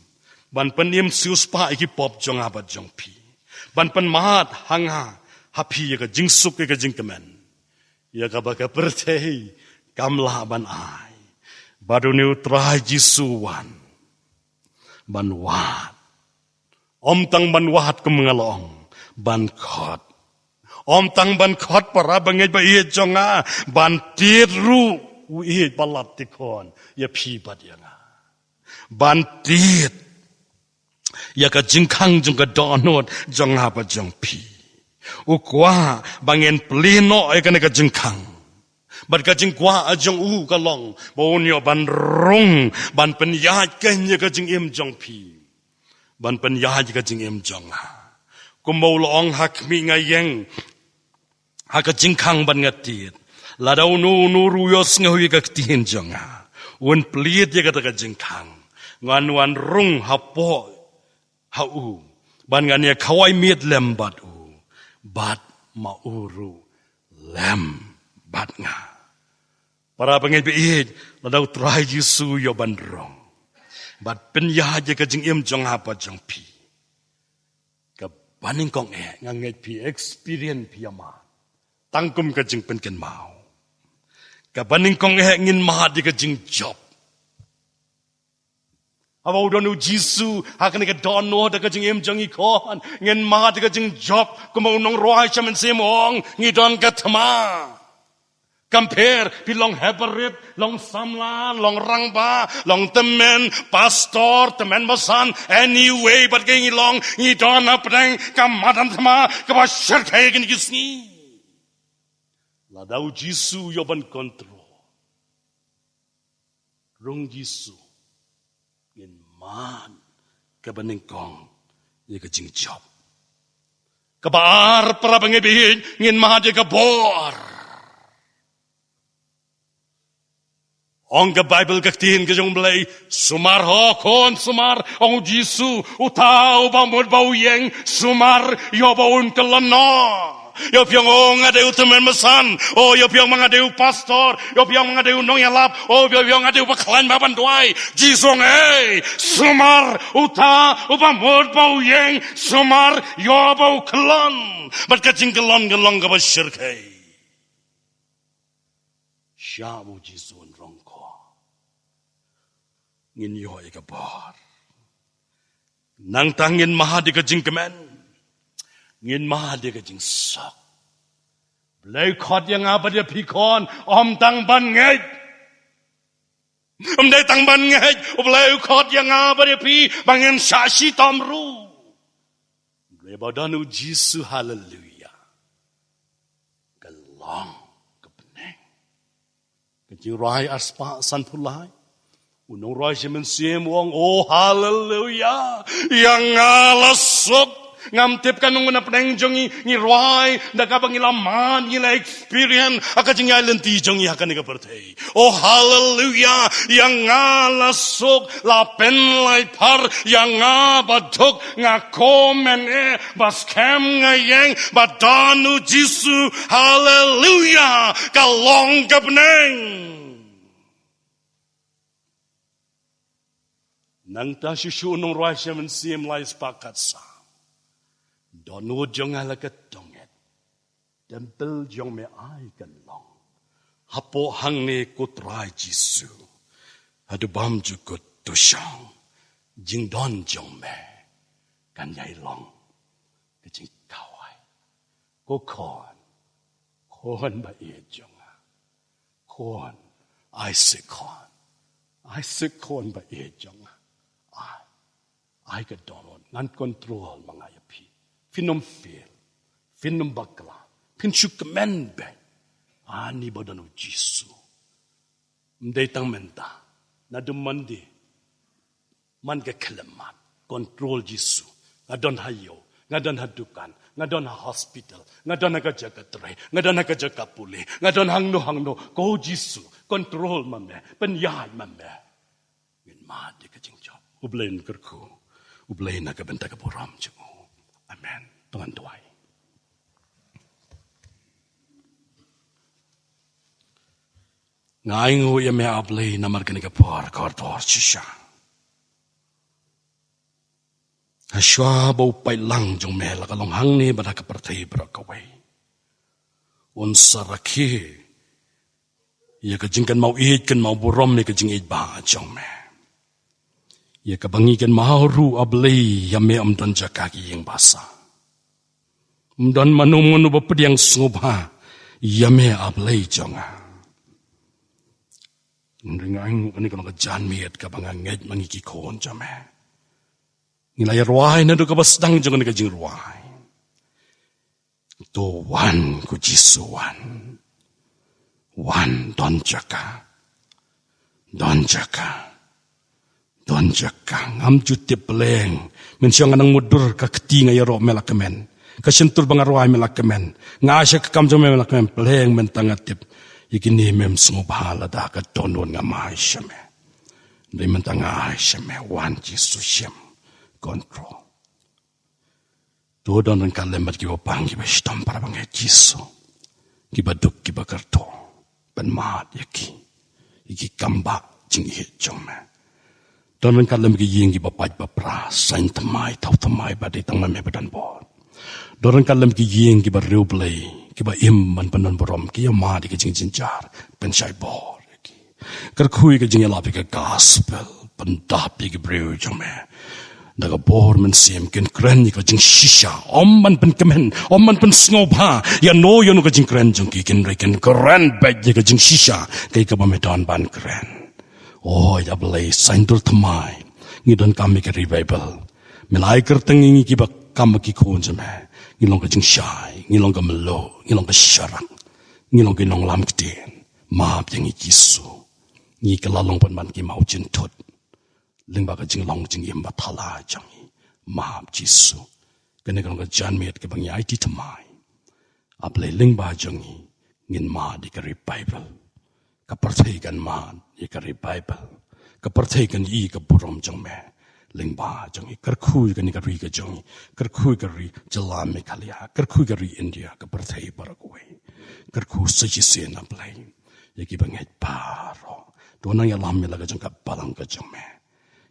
Ban penim sius pa iki pop jong apa jong pi. Ban pen mahat hanga hapi ya ka jingsuk ya ka jingkemen. Ya ka baka pertei kamlah ban ai. Baru niu trai Jisuwan. Ban wat. Om tang ban wat ke mengalong. Ban khot. Om tang ban khot para bangai ba iye jonga. Ban tiru iye balat tikon. Ya pi bat ya nga. Ban tit. Ya ka jingkang jong ka donot jong apa jong pi. Ukwa bangen plino ya ka jingkang. Bat ka jingkwa jong u ka long. Bonyo ban rung ban penyat ken ya ka jing im jong pi. Ban penyat ka jing im jong ha. Kumbau loong hak mi ngayeng. Ha ka jingkang ban ngatit. Ladau nu ruyos ngawi ka ktihin jonga. Un pliit ya kata ka jengkang. Ngan wan rung hapo hau. Ban ngan ya kawai miet lem bat u. Bat mauru lem bat nga. Para pengibiit, ladau try Yesu yo bandrong. Bat penyah je ka jeng im jong apa jong pi. Ka baning kong nganget pi experience pi ama. Tangkum ka jeng penken mau. Ka baning kong ngin maha di ka jeng job. Abaw donu Jisu hakan ka dono da ka jeng im jong ikon ngin maha di ka jeng job kumau nong roai chamen semong ngidon ka thama. Compare pi long heberit, long samla, long rangba, long temen, pastor, temen masan, anyway, but going along, ngidon na pedang kamadan thama ka syirkai kan gisni. Ladau Jisu yoban kontrol. Rung Jisu ngin man kabaning kong ye ka jing job. Kabar para pengebih ngin maha dia ka bor. Ong ka Bible kaktihin ka jong Blei sumar ho kon sumar ong Jisu utau ba mod bau yeng sumar yo baun kelana. Yo piang ngadeu temen mesan, yo piang ngadeu pastor, yo piang ngadeu nong yalap, yo piang ngadeu baklan baban duai. Jisong sumar uta upa mod bau yeng sumar yo bau kelon. Bat kacing kelon ka basyirkai. Syabu Jisun rongko. Ngin yo ika bar. Nang tangin maha di kajing kemen. Ngin maha di kajing sok. Blei khot yang apa dia pikon. Om tang ban ngay. Om day tang ban ngay. Blei khot yang apa dia pi. Bangin syashi tom ru. Blei badanu Jisu haleluya. Gelong kepeneng. Kajing rai aspa san pulai. Unong rai simen siem wong. Oh haleluya. Yang ngalasok. Ngamtip ka nung peneng jongi ngirwai daka pangilaman ngila experience akajing lenti jongi hakan ka pertei. Oh hallelujah yang ngalasok lapen lai par yang ngabadok ngakomen baskem ngayeng badanu Jisu hallelujah kalong ka peneng. Nang ta syusyu nung rasya mensim lai sepakat sa. Dono jong alakat donget. Tempel jong me ai kan long. Hapo hang ne kutrai Jisu. Hadu bam jukut tusyang. Jing don jong me. Kan yai long. Kajing kawai. Ko kon. Kon ba e jong. Kon. Ai se kon. Ai se kon ba e jong. Ai ka donon. Ngan kontrol mga Iaphi. Finom fil, finom bakla, pinchuk men be, ani badanu Jisu. Mday tang menta, nadumandi, man ka kelamat, kontrol Jisu, ngadon hayo, ngadon hadukan, ngadon ha hospital, ngadon ha jagatray, ngadon ha jagapuli, ngadon hangno, ko Jisu, kontrol mame, penyay mame. Ngin madi ka jingjob, ublain Kyrkhu, ublain na kabenta ka buram jing. Amen. Tuhan tuai. Ngaingu ya me ablei namar kani kapor kortor chisha. Ashwa bau pai lang jong me la kalong hang ni bada kapertai berakawai. Unsa rakhi ya kajingkan mau ihit kan mau burom ni kajing ihit ba jong me. Ya kabangikan maharu ablei ya me amdan jakaki yang basa. Amdan manu ba pdiang sngewbha ya me ablei jonga. Ndringang ani kono kajan miet kabanganget mangiki kon jame. Ngilay ruai na do kabasdang jonga ni kajing ruai. To wan ku Jisuwan. Wan don jaka. Don jaka. Don jakang am jutip peleng mensiang anang mudur ka keti ngayaro melakamen ka sentur bangarwai melakamen ngasya ka kamjo melakamen peleng mentangatip Ikini mem sngewbha la da ka tonon nga mai shame. Dei mentanga shame wan Jesus shem control. Tuodon ran kalemat ki bapang ki bestom para bang Jesus. Ki baduk ki bakarto ban mat yaki. Iki kamba jing he jome. Don ran kalem ki ying ki bapai bapra sain thamai thau thamai badai tang me badan bor. Don ran kalem ki ying ki ba riu Blei. Kiba man panon borom ki ma di ke jing jar pen shai bor ki Kyrkhu ke jing la ke gospel pen da pi ke breu jome daga bor men sim ken kren ni ke jing shisha man pen kemen man pen sngewbha ya no yo no ke jing kren jong ki ken re ken kren ba ke jing shisha ke ka ba me don ban kren ya Blei saintul thamai ni don kam ke revival melai kerteng ngi ki ba kam ki khon jome ngilong ka jing shai, ngilong ka melo, ngilong ka sharak, ngilong ka nong lam kten, maap yang ikisu, ngi ka lalong pan man ki mau jin tot, lingba ka jing long jing imba thala jangi, maap jisu, kene ka ka jan miet ka bangi IT thamai, aple lingba jangi, ngin ma di ka revival, ka parthai kan ma di ka revival, ka parthai kan i ka burom jang me, lingba jangi Kyrkhu ka ni ka ri ka jangi Kyrkhu ka ri jalam me khalia Kyrkhu ka ri India ka parthai Paraguay Kyrkhu saji sena Blei yaki bangai paro dona ya lam me laga jang ka balang ka jang me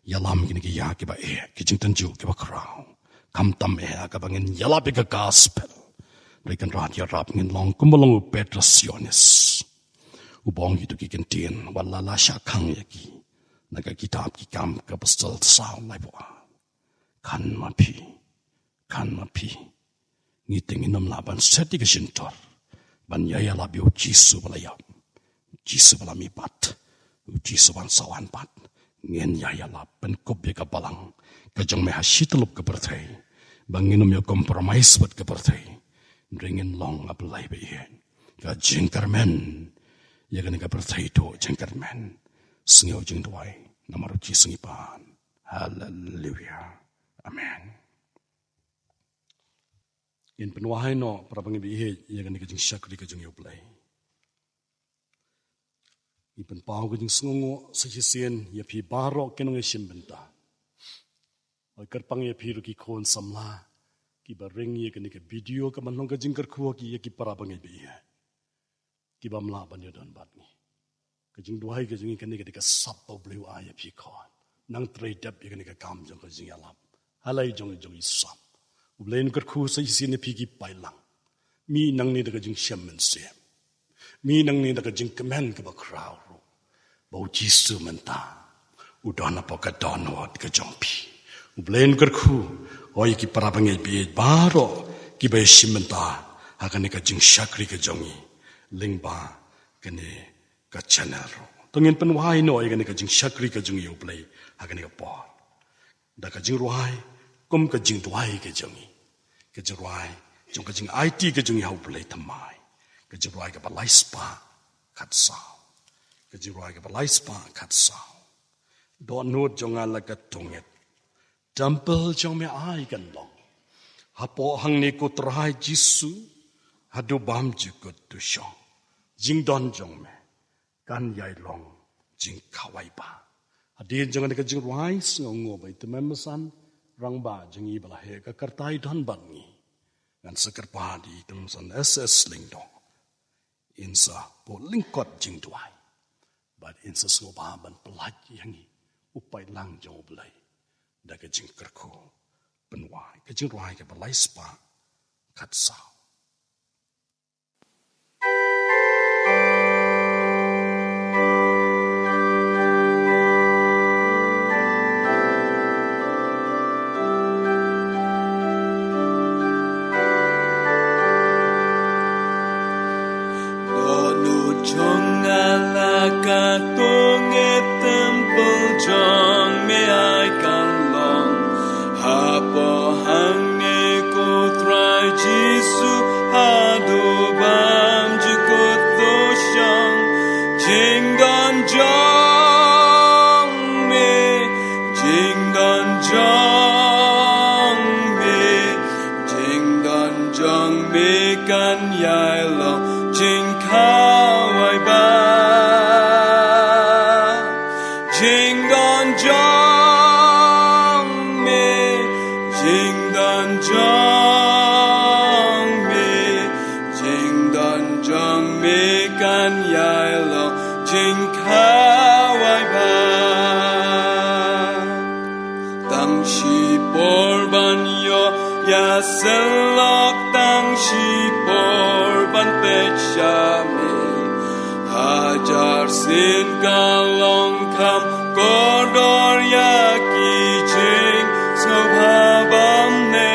ya lam ki ya ki ba ki jing tan ju ki ba krau kam tam ka bangin ya la ka gospel Blei kan rat ya rap ngin long kumolong petrasionis ubong hitu ki kentin wala la sha khang yaki naga kitab ki kam ka pasal sao lai bo kan ma pi ngiting inom laban seti ka sintor ban ya la bio jisu bala ya jisu bala mi pat jisu ban sawan pat ngen ya la pen kobe ka balang ka jong me hasitlup ka perthai banginom yo compromise bat ka perthai ringin long ablai be ka jingkarmen ya ka perthai to jingkarmen sngeu jing duai namaru chi sengipan hallelujah amen in penwahai no prabangi bi he ya kan jing shakri ka jing yo Blei ipen pau ka jing sngongo sihisen ya phi baro kenong simbenta oi karpang ya phi ru ki khon samla ki baring ye kan ka video ka manong ka jing Kyrkhu ki ya ki parabangi bi he ki bamla ban yo don bat ni kajing duai kajing ikan ni ketika sabau Blei Iaphi kon nang tradep ikan ni kam jong kajing alap halai jong isap Blei Kyrkhu sa isin ni pigi pailang mi nang ni da kajing shaman sem mi nang ni da kajing kemen ka ba kraw ro bau jisu menta udana poka donot ka jong pi Blei Kyrkhu oi ki parabangai bi baro ki ba shimenta akan ni kajing shakri ka jongi lingba kene ka channel ro tongin penwai no ai ka jing shakri ka jing yo Blei ha ka ni ka por da ka jing ruai kum ka jing duai ka jing ka jing ruai jong ka jing IT ka jing ho Blei thamai ka jing ruai ka balai spa khat sao ka jing ruai ka balai spa khat sao do not jong ala ka tonget temple jong me ai kan long hapo hang ni ko trai jisu hadu bam ji ko tu shong jing don jong me kan yai long jing kawai ba adin jangan ka jing ruai sngongo bai te memesan rang ba jing i bala he ka kartai don ban ni ngan sakar pa di tum san ss ling dong insa po lingkot jing duai but insa sngewbha ban pelat yang i upai lang jong Blei da ka jing Kyrkhu penwai ka jing ruai ka balai spa khat sao
Jong me I can long, hapo hang ne ko try Jesus. Jing dan jong me kan yai lo jing kawai ba tang shipor ban yo ya selok tang shipor ban pet shame hajar sin kalong kam kodor ya ki jing sngewbha bam ne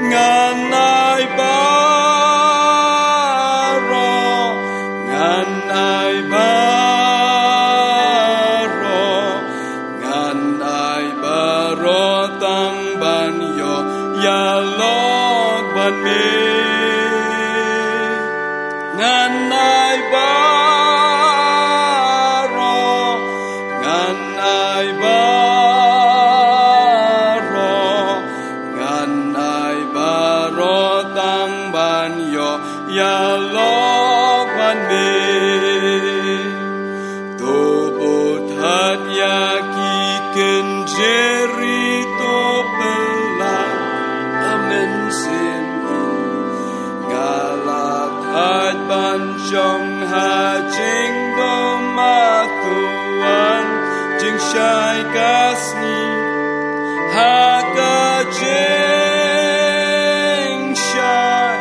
nganai ba jong ha jing do ma tuan jing shai kasni ha ka jing shai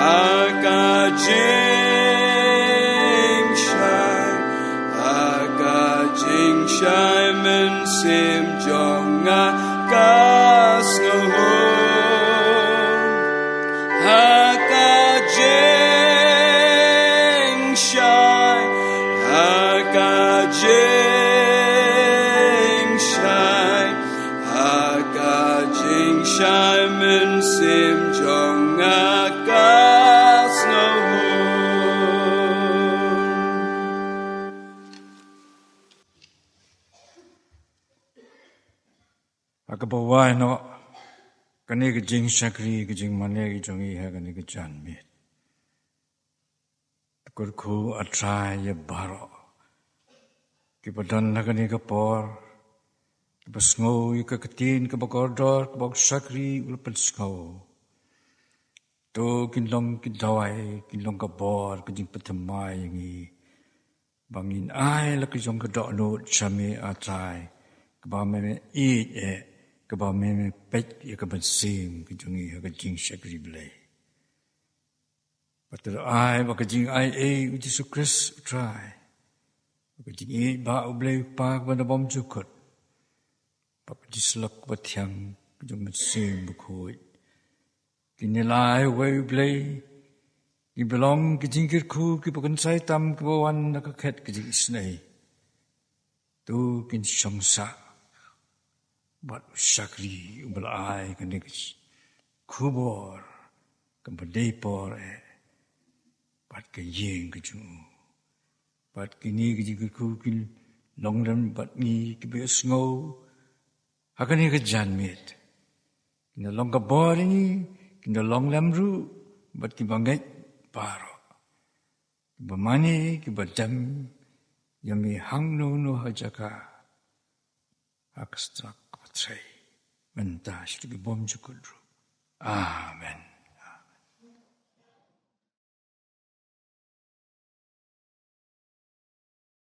ha ka jing shai ha ka jing shai men sim jong a kas ngo ha ka jing shai ha ka jing shai ha ka jing shai men sim jong a kas no
akabawai no kani ka jing shakri ka jing mane ki jongi ha kani ka jan mit Kyrkhu atrai ya baro ki badan na kani ka por ki basngo ka katin ka bakordor ka bak shakri ulpan sngau to kinlong kidawai kinlong ka bor ka jing pathamai yangi bangin ai la ka jong ka do no chame atrai ka ba me eat e ka ba me pet ya ka ban sim ka jongi ha ka jing shakri Blei Pater ai bakajing ai Jesus Christ try bakajing ba Blei pa ba na bom jukot bakajислak batyang kajong sim bukhoi kinilai wei Blei ki belong kajing Kyrkhu ki bakan sai tam ki bawan nakakhet kajing isnai tu kin shongsa bat shakri ubal ai kanik khubor kan badepor Bat ka yeng ka chung. Bat ka ni ka jing Kyrkhu kin Nongkren bat ni ka be sngau. Haka ni ka jan mit. Kina long ka bori ni, kina long lam ru, bat ki bangat paro. Kiba mani, kiba dam, yami hang no no hajaka. Haka strak patray. Menta, shri ki bom chukudru. Amen.